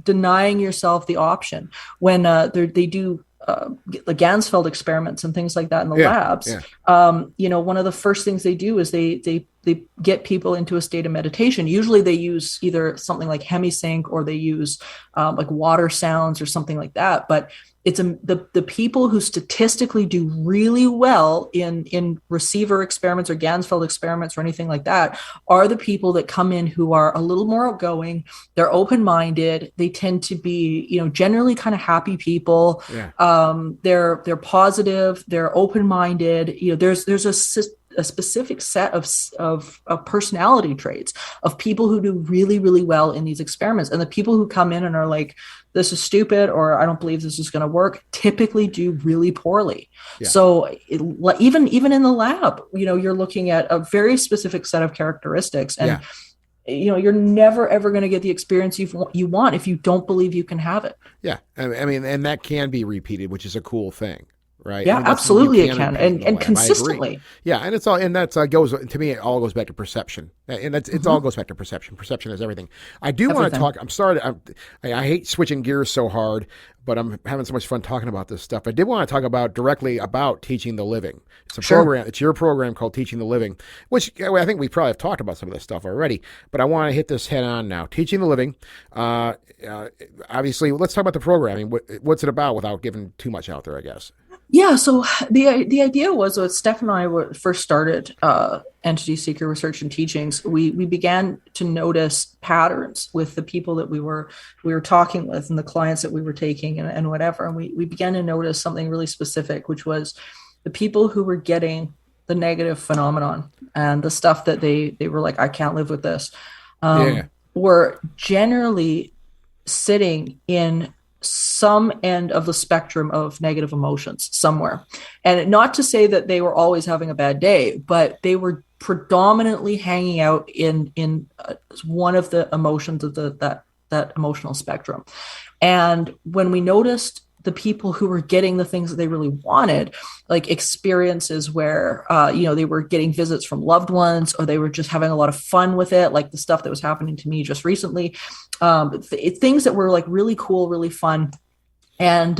denying yourself the option when they do the Gansfeld experiments and things like that in the labs. Yeah. One of the first things they do is they get people into a state of meditation. Usually they use either something like hemisync or they use like water sounds or something like that. But it's the people who statistically do really well in receiver experiments or Gansfeld experiments or anything like that are the people that come in who are a little more outgoing. They're open-minded. They tend to be, personally kind of happy people. Yeah. They're positive. They're open-minded. There's a specific set of personality traits of people who do really, really well in these experiments. And the people who come in and are like, this is stupid, or I don't believe this is going to work, typically do really poorly. Yeah. So even in the lab, you're looking at a very specific set of characteristics, and you're never ever going to get the experience you want if you don't believe you can have it. Yeah, I mean, and that can be repeated, which is a cool thing. Right. Yeah, absolutely it can. And consistently. Yeah. And it's all, and that's goes, to me, it all goes back to perception. And it's all goes back to perception. Perception is everything. I do want to talk, I'm sorry, I hate switching gears so hard, but I'm having so much fun talking about this stuff. I did want to talk directly about Teaching the Living. It's a program, it's your program called Teaching the Living, which I think we probably have talked about some of this stuff already, but I want to hit this head on now. Teaching the Living, obviously, let's talk about the programming. What's it about without giving too much out there, I guess? Yeah, so the idea was when Steph and I first started Entity Seeker Research and Teachings, we began to notice patterns with the people that we were talking with and the clients that we were taking and whatever. And we began to notice something really specific, which was the people who were getting the negative phenomenon and the stuff that they were like, I can't live with this. Yeah. were generally sitting in some end of the spectrum of negative emotions somewhere. And not to say that they were always having a bad day, but they were predominantly hanging out in one of the emotions of that emotional spectrum. And when we noticed the people who were getting the things that they really wanted, like experiences where they were getting visits from loved ones, or they were just having a lot of fun with it, like the stuff that was happening to me just recently, things that were like really cool, really fun. And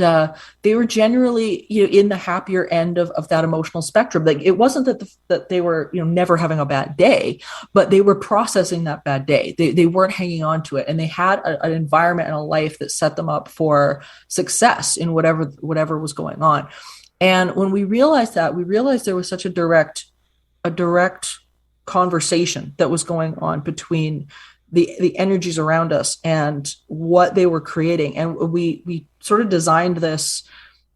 they were generally, in the happier end of that emotional spectrum. Like, it wasn't that they were, never having a bad day, but they were processing that bad day. They weren't hanging on to it, and they had an environment and a life that set them up for success in whatever was going on. And when we realized that, we realized there was such a direct conversation that was going on between the energies around us and what they were creating. And we sort of designed this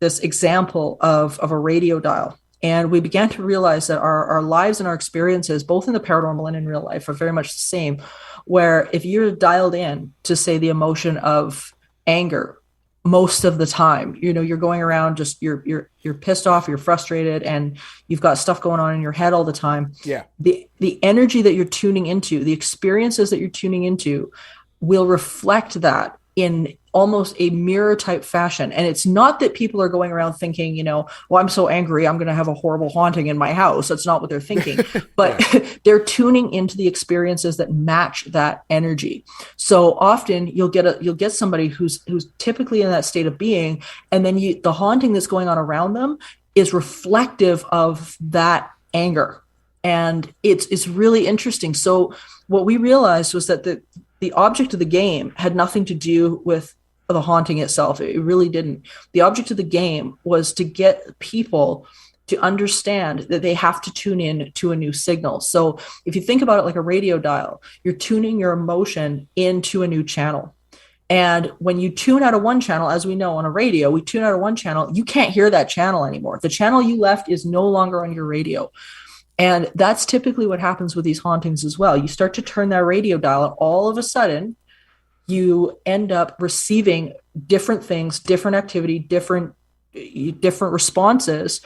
example of a radio dial. And we began to realize that our lives and our experiences, both in the paranormal and in real life, are very much the same. Where if you're dialed in to, say, the emotion of anger, most of the time, you're going around just you're pissed off, you're frustrated, and you've got stuff going on in your head all the time. Yeah. The energy that you're tuning into, the experiences that you're tuning into, will reflect that in almost a mirror type fashion. And it's not that people are going around thinking, well, I'm so angry, I'm going to have a horrible haunting in my house. That's not what they're thinking, but they're tuning into the experiences that match that energy. So often you'll get somebody who's typically in that state of being, and then the haunting that's going on around them is reflective of that anger. And it's really interesting. So what we realized was that the object of the game had nothing to do with the haunting itself. It really didn't. The object of the game was to get people to understand that they have to tune in to a new signal. So if you think about it like a radio dial, you're tuning your emotion into a new channel. And when you tune out of one channel, as we know on a radio, we tune out of one channel, you can't hear that channel anymore. The channel you left is no longer on your radio. And that's typically what happens with these hauntings as well. You start to turn that radio dial, and all of a sudden, you end up receiving different things, different activity, different responses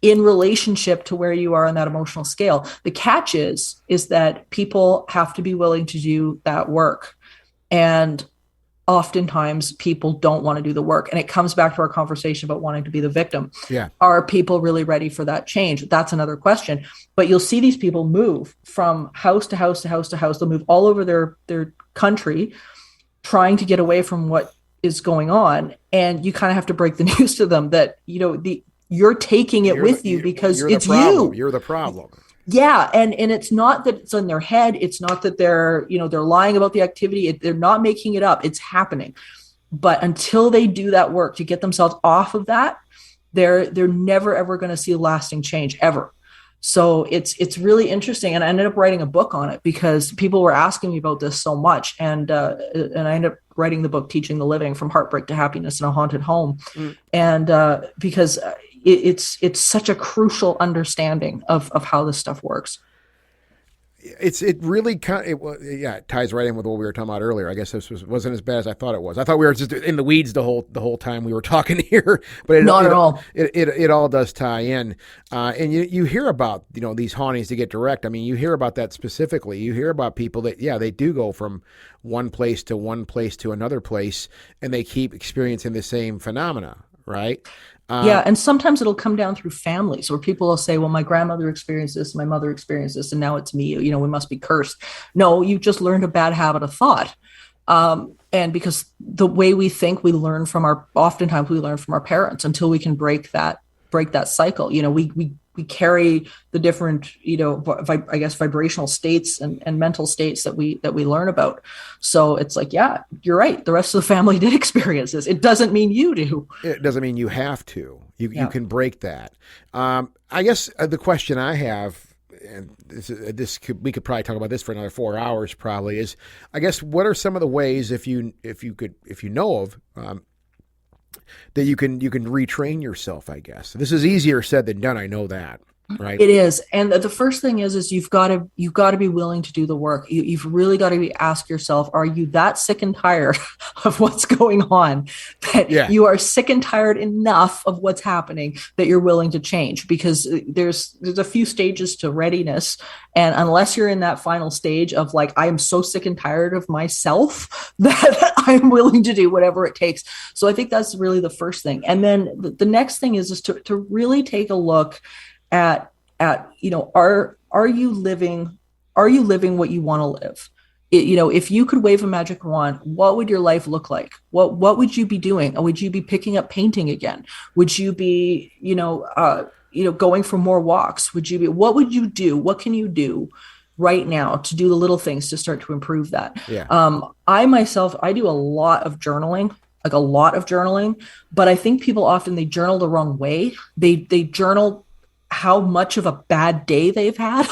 in relationship to where you are on that emotional scale. The catch is that people have to be willing to do that work. And oftentimes people don't want to do the work. And it comes back to our conversation about wanting to be the victim. Yeah. Are people really ready for that change? That's another question. But you'll see these people move from house to house to house to house. They'll move all over their country, trying to get away from what is going on. And you kind of have to break the news to them that, you're taking it with you because it's you. You're the problem. Yeah. And it's not that it's in their head. It's not that they're lying about the activity. They're not making it up. It's happening. But until they do that work to get themselves off of that, they're never, ever going to see a lasting change ever. So it's really interesting. And I ended up writing a book on it because people were asking me about this so much. And I ended up writing the book, Teaching the Living from Heartbreak to Happiness in a Haunted Home. And because it's such a crucial understanding of how this stuff works. It really it ties right in with what we were talking about earlier. I guess this wasn't as bad as I thought it was. I thought we were just in the weeds the whole time we were talking here, but not at all. It all does tie in, and you hear about these hauntings to get direct. I mean, you hear about that specifically. You hear about people that they do go from one place to another place, and they keep experiencing the same phenomena, right? And sometimes it'll come down through families where people will say, well, my grandmother experienced this, my mother experienced this, and now it's me, we must be cursed. No, you just learned a bad habit of thought. And because the way we think, oftentimes we learn from our parents until we can break that cycle. We carry the different, vibrational states and mental states that we learn about. So it's like, yeah, you're right. The rest of the family did experience this. It doesn't mean you do. It doesn't mean you have to. You can break that. I guess the question I have, and we could probably talk about this for another 4 hours probably, is, I guess, what are some of the ways, if you know of, that you can retrain yourself, I guess. This is easier said than done, I know that. right? It is. And the first thing is you've got to be willing to do the work. You've really got to be ask yourself, are you that sick and tired of what's going on that Yeah, you are sick and tired enough of what's happening that you're willing to change? Because there's a few stages to readiness. And unless you're in that final stage of like, I am so sick and tired of myself that I'm willing to do whatever it takes. So I think that's really the first thing. And then the next thing is to really take a look at are you living what you want to live? If you could wave a magic wand, what would your life look like? What would you be doing? Would you be picking up painting again? Would you be going for more walks? What would you do? What can you do right now to do the little things to start to improve that? yeah, I do a lot of journaling, like a lot of journaling, but I think people often they journal the wrong way. They journal how much of a bad day they've had.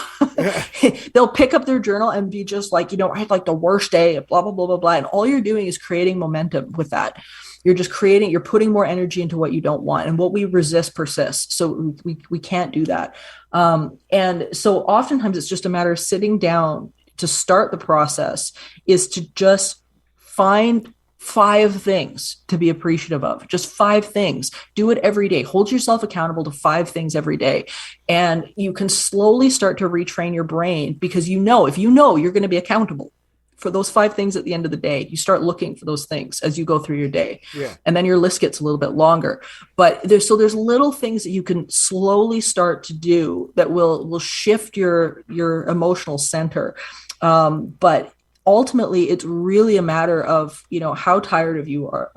They'll pick up their journal and be just like, I had like the worst day, blah, blah, blah, blah, blah. And all you're doing is creating momentum with that. You're putting more energy into what you don't want. And what we resist persists. So we can't do that. And so oftentimes it's just a matter of sitting down to start the process is to just find 5 things to be appreciative of, just 5 things. Do it every day. Hold yourself accountable to 5 things every day. And you can slowly start to retrain your brain because if you know you're going to be accountable for those 5 things at the end of the day, you start looking for those things as you go through your day. yeah. And then your list gets a little bit longer. But there's little things that you can slowly start to do that will shift your emotional center. But ultimately it's really a matter of how tired of you are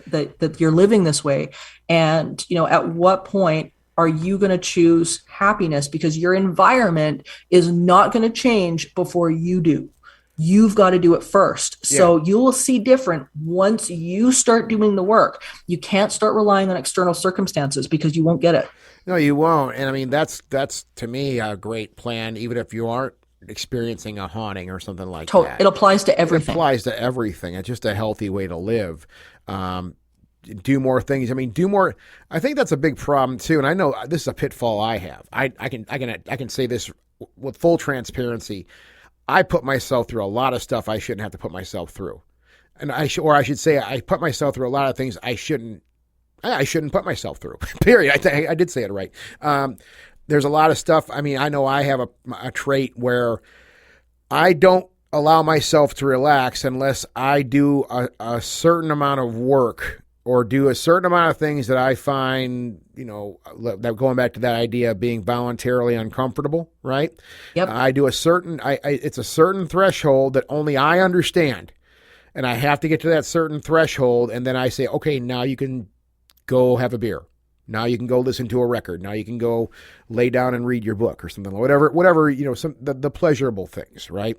that you're living this way, and at what point are you going to choose happiness, because your environment is not going to change before you do. You've got to do it first. So you will see different once you start doing the work. You can't start relying on external circumstances because you won't get it. No, you won't. And I mean, that's to me a great plan, even if you aren't experiencing a haunting or something like that. It applies to everything. It applies to everything. It's just a healthy way to live. Do more things. I mean, do more. I think that's a big problem too. And I know this is a pitfall I have. I can say this with full transparency. I put myself through a lot of stuff I shouldn't have to put myself through. And I should say I put myself through a lot of things I shouldn't put myself through. Period. I did say it right. There's a lot of stuff. I mean, I know I have a trait where I don't allow myself to relax unless I do a certain amount of work or do a certain amount of things that I find, that going back to that idea of being voluntarily uncomfortable, right? Yep. I do it's a certain threshold that only I understand. And I have to get to that certain threshold. And then I say, okay, now you can go have a beer. Now you can go listen to a record. Now you can go lay down and read your book or something, whatever, the pleasurable things, right?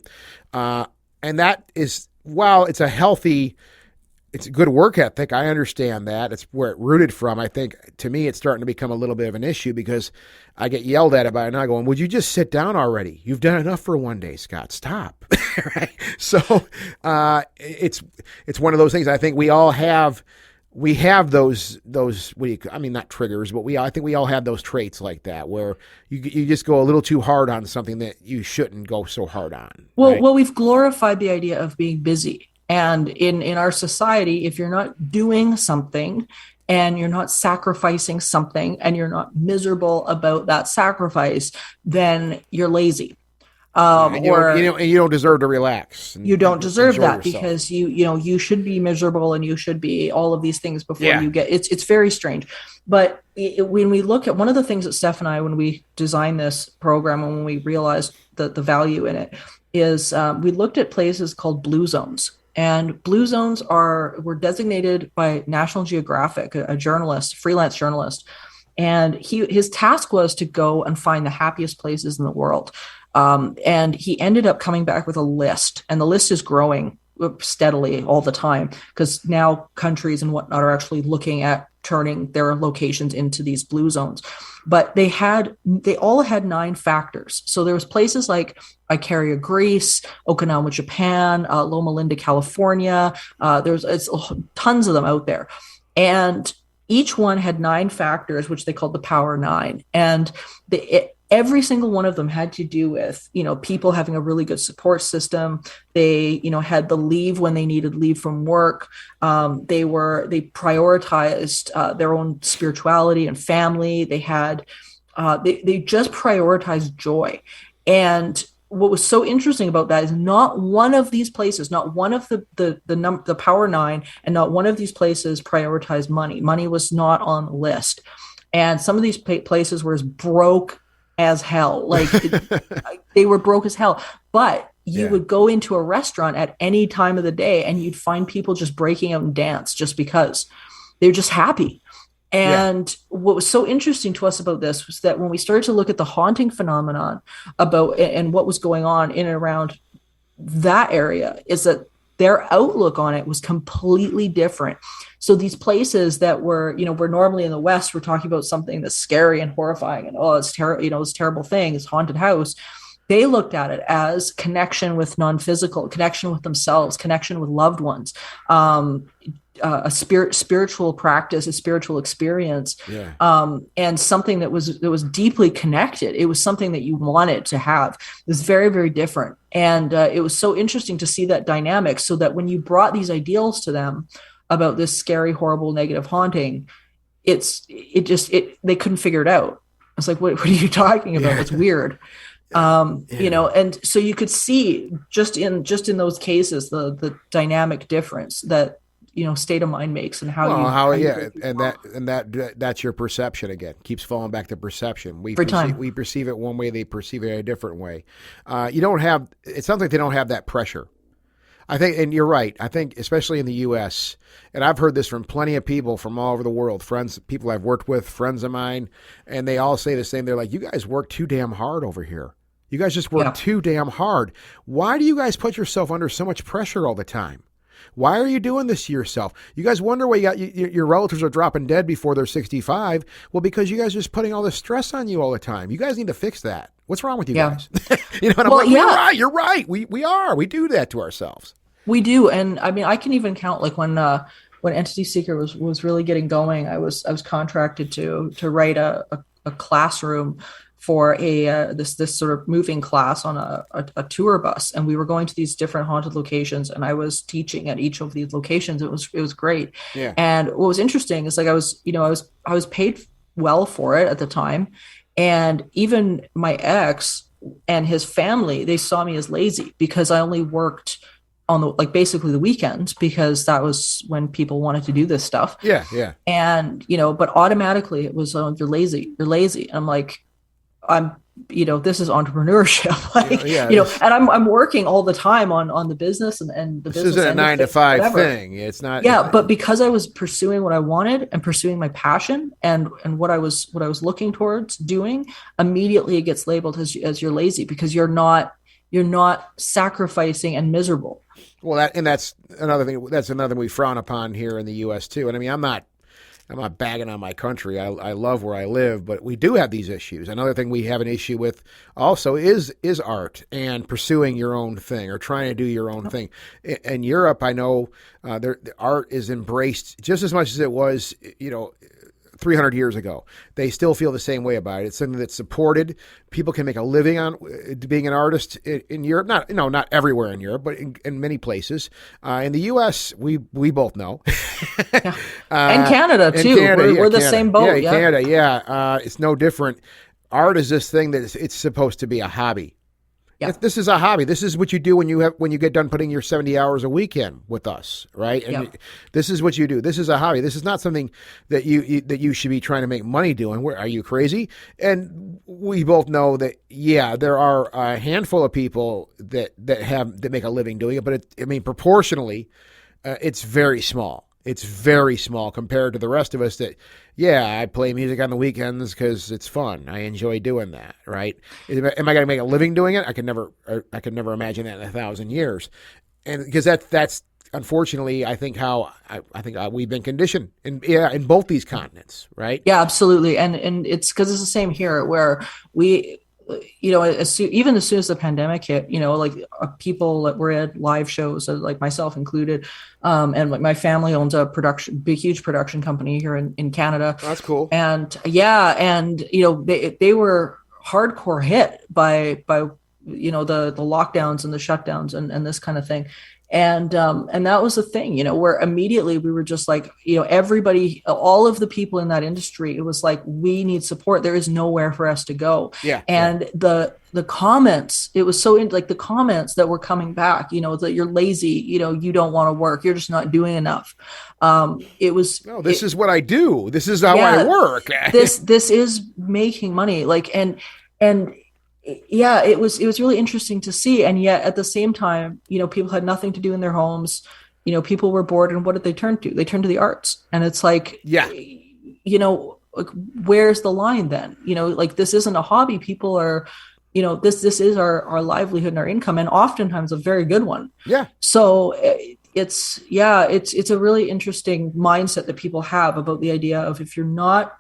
And that is, while it's it's a good work ethic. I understand that. It's where it rooted from. I think to me, it's starting to become a little bit of an issue because I get yelled at about it and I go, would you just sit down already? You've done enough for one day, Scott. Stop. Right? So it's one of those things. I think we all have. We have those not triggers, but I think we all have those traits like that where you just go a little too hard on something that you shouldn't go so hard on. Right? Well, we've glorified the idea of being busy. And in our society, if you're not doing something and you're not sacrificing something and you're not miserable about that sacrifice, then you're lazy. And you don't deserve to relax. You don't deserve that yourself. because you should be miserable and you should be all of these things before you get. It's very strange. But when we look at one of the things that Steph and I, when we designed this program and when we realized the value in it, is we looked at places called blue zones. And blue zones were designated by National Geographic, a journalist, freelance journalist. And his task was to go and find the happiest places in the world. And he ended up coming back with a list, and the list is growing steadily all the time because now countries and whatnot are actually looking at turning their locations into these blue zones. But they all had 9 factors. So there was places like Icaria, Greece, Okinawa, Japan, Loma Linda, California. There's tons of them out there. And each one had 9 factors, which they called the Power Nine, and every single one of them had to do with, people having a really good support system. They, had the leave when they needed leave from work. They prioritized their own spirituality and family. They just prioritized joy. And what was so interesting about that is not one of these places, not one of the Power Nine, and not one of these places prioritized money. Money was not on the list. And some of these places were as broke as hell. Like they were broke as hell. But you would go into a restaurant at any time of the day and you'd find people just breaking out and dance just because they're just happy. And what was so interesting to us about this was that when we started to look at the haunting phenomenon and what was going on in and around that area, is that their outlook on it was completely different. So these places that were, we're normally in the West, we're talking about something that's scary and horrifying and, it's terrible, this terrible thing, this haunted house. They looked at it as connection with non-physical, connection with themselves, connection with loved ones, a spiritual practice, a spiritual experience, and something that was deeply connected. It was something that you wanted to have. It was very, very different. And it was so interesting to see that dynamic, so that when you brought these ideals to them about this scary, horrible, negative haunting, they couldn't figure it out. I was like, what are you talking about? It's weird. And so you could see just in those cases, the dynamic difference that, state of mind makes, and that's your perception again. Keeps falling back to perception. We perceive it one way, they perceive it a different way. It sounds like they don't have that pressure. I think, and you're right. I think especially in the U.S., and I've heard this from plenty of people from all over the world, people I've worked with, friends of mine, and they all say the same. They're like, you guys work too damn hard over here. You guys just work too damn hard. Why do you guys put yourself under so much pressure all the time? Why are you doing this to yourself? You guys wonder why your relatives are dropping dead before they're 65. Well, because you guys are just putting all this stress on you all the time. You guys need to fix that. What's wrong with you guys? You're right. We do that to ourselves. We do. And I mean, I can even count like when Entity Seeker was really getting going, I was contracted to write a classroom for this sort of moving class on a tour bus, and we were going to these different haunted locations, and I was teaching at each of these locations. It was great. Yeah. And what was interesting is like I was paid well for it at the time, and even my ex and his family, they saw me as lazy because I only worked on basically the weekends, because that was when people wanted to do this stuff. Yeah. And but automatically it was you're lazy. And I'm like, this is entrepreneurship, and I'm working all the time on the business and the business. This isn't a 9 to 5 thing. It's not. Yeah. But because I was pursuing what I wanted and pursuing my passion and what I was looking towards doing, immediately it gets labeled as you're lazy, because you're not sacrificing and miserable. Well, that's another thing. That's another thing we frown upon here in the U.S. too. And I mean, I'm not bagging on my country. I love where I live, but we do have these issues. Another thing we have an issue with also is art and pursuing your own thing or trying to do your own thing. In Europe, I know the art is embraced just as much as it was, 300 years ago. They still feel the same way about it. It's something that's supported. People can make a living on being an artist in Europe. Not everywhere in Europe, but in many places. In the U.S., we both know. And Canada, too. We're the same boat. Yeah, Canada, yeah. It's no different. Art is this thing that it's supposed to be a hobby. Yeah. This is a hobby. This is what you do when you get done putting your 70 hours a week in with us, right? And this is what you do. This is a hobby. This is not something that you should be trying to make money doing. Are you crazy? And we both know that there are a handful of people that make a living doing it, but proportionally, it's very small. It's very small compared to the rest of us that, I play music on the weekends because it's fun. I enjoy doing that, right? Am I going to make a living doing it? I could never imagine that in 1,000 years. And because that's unfortunately, I think how we've been conditioned in both these continents, right? Yeah, absolutely. And it's because it's the same here where even as soon as the pandemic hit, like people that were at live shows, like myself included, and like my family owns a big, huge production company here in Canada. That's cool. And yeah, and they were hardcore hit by the lockdowns and the shutdowns and this kind of thing. And that was the thing, where immediately we were just like, everybody, all of the people in that industry, it was like, we need support. There is nowhere for us to go. Yeah. And the comments, it was so like the comments that were coming back, that you're lazy, you don't want to work, you're just not doing enough. It was, no, this is what I do. This is how I work. this is making money. Like, and yeah, it was really interesting to see. And yet at the same time, people had nothing to do in their homes. People were bored, and what did they turn to? They turned to the arts. And it's like, yeah, like, where's the line then? Like, this isn't a hobby. People are, this is our livelihood and our income, and oftentimes a very good one. Yeah. So it's a really interesting mindset that people have about the idea of, if you're not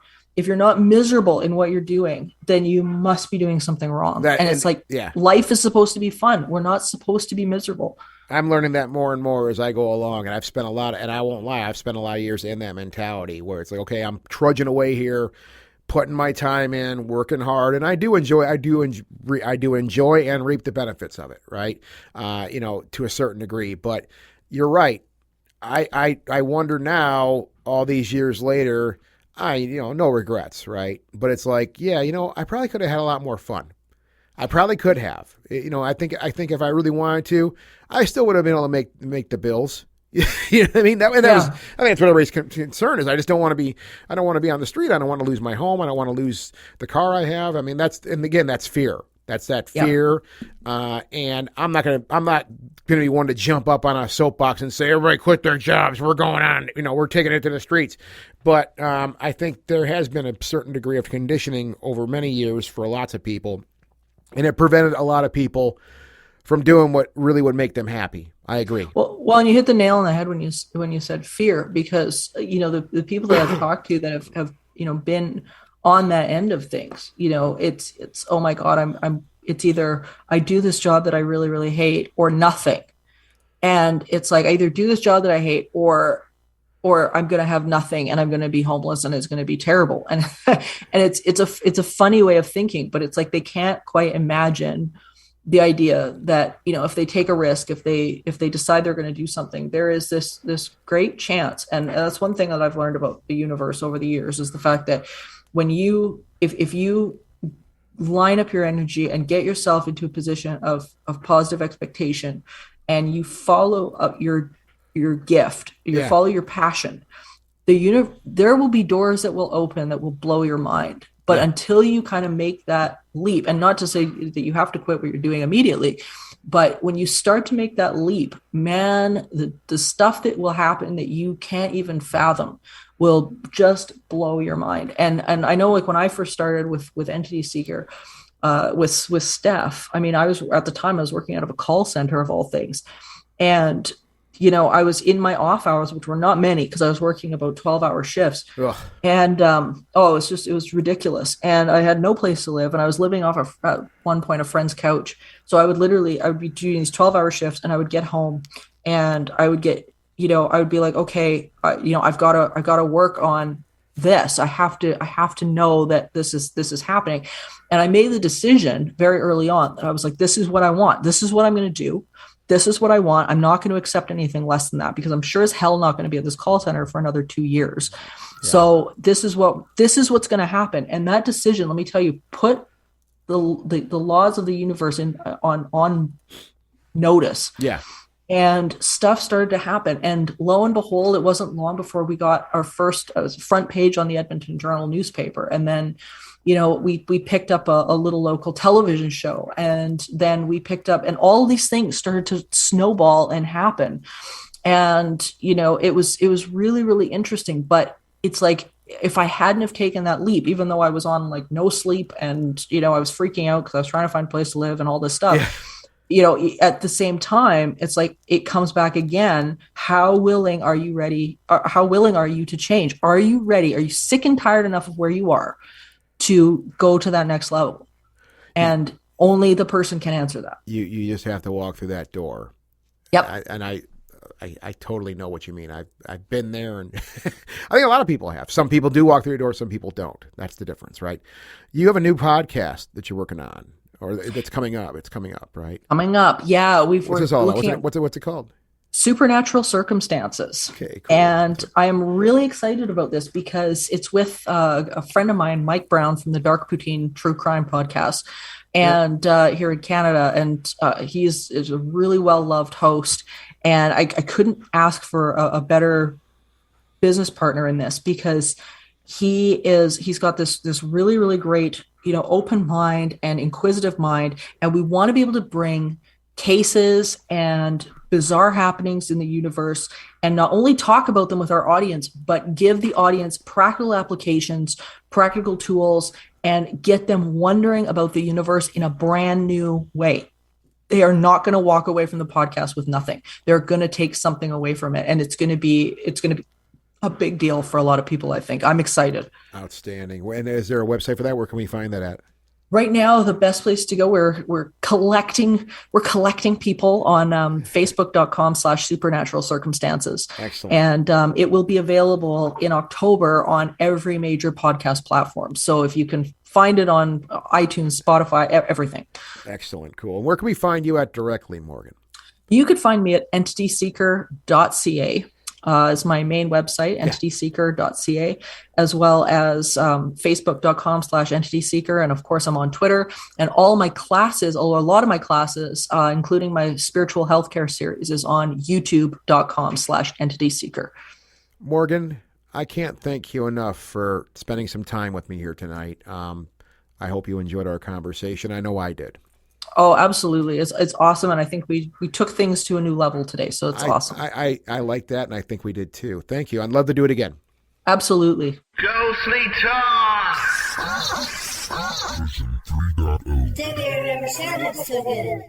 miserable in what you're doing, then you must be doing something wrong. And it's like, life is supposed to be fun. We're not supposed to be miserable. I'm learning that more and more as I go along. And I've spent and I won't lie, I've spent a lot of years in that mentality where it's like, okay, I'm trudging away here, putting my time in, working hard. And I do enjoy and reap the benefits of it. Right. To a certain degree, but you're right. I wonder now, all these years later, no regrets, right? But it's like, I probably could have had a lot more fun. I probably could have. I think if I really wanted to, I still would have been able to make the bills. You know what I mean? I think that's what everybody's concern is. I just don't want to be. I don't want to be on the street. I don't want to lose my home. I don't want to lose the car I have. I mean, that's fear. That's that fear. And I'm not gonna be one to jump up on a soapbox and say, everybody quit their jobs. We're going on, we're taking it to the streets. But I think there has been a certain degree of conditioning over many years for lots of people, and it prevented a lot of people from doing what really would make them happy. I agree. Well, and you hit the nail on the head when you said fear, because the people that I've talked to that have been on that end of things, it's oh my God, it's either I do this job that I really, really hate, or nothing. And it's like, I either do this job that I hate, or I'm going to have nothing, and I'm going to be homeless, and it's going to be terrible. And and it's a funny way of thinking, but it's like they can't quite imagine the idea that, if they take a risk, if they decide they're going to do something, there is this great chance. And that's one thing that I've learned about the universe over the years, is the fact that when if you line up your energy and get yourself into a position of positive expectation, and you follow up your gift, follow your passion, there will be doors that will open that will blow your mind. But until you kind of make that leap, and not to say that you have to quit what you're doing immediately, but when you start to make that leap, man, the stuff that will happen that you can't even fathom will just blow your mind. And I know, like, when I first started with Entity Seeker, with Steph, I mean, I was working out of a call center of all things. And I was in my off hours, which were not many, because I was working about 12-hour shifts. Ugh. And it was ridiculous. And I had no place to live, and I was living off at one point a friend's couch. So I would be doing these 12-hour shifts, and I would get home, and I would get, I would be like, okay, I've got to work on this. I have to know that this is happening. And I made the decision very early on that I was like, this is what I want. This is what I'm going to do. This is what I want. I'm not going to accept anything less than that, because I'm sure as hell not going to be at this call center for another 2 years. Yeah. So this is what's going to happen. And that decision, let me tell you, put the laws of the universe on notice. Yeah. And stuff started to happen. And lo and behold, it wasn't long before we got our first front page on the Edmonton Journal newspaper. And then, we picked up a little local television show, and then we picked up, and all these things started to snowball and happen. And, it was really, really interesting. But it's like, if I hadn't have taken that leap, even though I was on like no sleep, and, I was freaking out because I was trying to find a place to live and all this stuff, at the same time, it's like, it comes back again. How willing are you ready? How willing are you to change? Are you ready? Are you sick and tired enough of where you are to go to that next level? and only the person can answer that. You just have to walk through that door. Yep. I totally know what you mean. I've been there, and I think a lot of people have. Some people do walk through the door, some people don't. That's the difference, right? You have a new podcast that you're working on, or that's coming up. It's coming up, right? Coming up, yeah. What's this all about? What's it called? Supernatural Circumstances. Okay, cool. And I am really excited about this because it's with a friend of mine, Mike Brown from the Dark Poutine True Crime Podcast, and here in Canada. And he is a really well-loved host. And I couldn't ask for a better business partner in this, because he's got this really, really great, open mind and inquisitive mind. And we want to be able to bring cases and bizarre happenings in the universe and not only talk about them with our audience, but give the audience practical applications, practical tools, and get them wondering about the universe in a brand new way. They are not going to walk away from the podcast with nothing. They're going to take something away from it. And it's going to be a big deal for a lot of people, I think. I'm excited. Outstanding. And is there a website for that? Where can we find that at? Right now, the best place to go, we're collecting people on facebook.com/supernatural circumstances. Excellent. And it will be available in October on every major podcast platform. So if you can find it on iTunes, Spotify, everything. Excellent. Cool. And where can we find you at directly, Morgan? You could find me at entityseeker.ca. Is my main website, entityseeker.ca, as well as facebook.com/entityseeker. And of course, I'm on Twitter. And all my classes, or a lot of my classes, including my spiritual healthcare series, is on youtube.com/entityseeker. Morgan, I can't thank you enough for spending some time with me here tonight. I hope you enjoyed our conversation. I know I did. Oh, absolutely. It's awesome. And I think we took things to a new level today. So it's awesome. I like that. And I think we did too. Thank you. I'd love to do it again. Absolutely. Ghostly Talk! Version 3.0. They never sounded so good.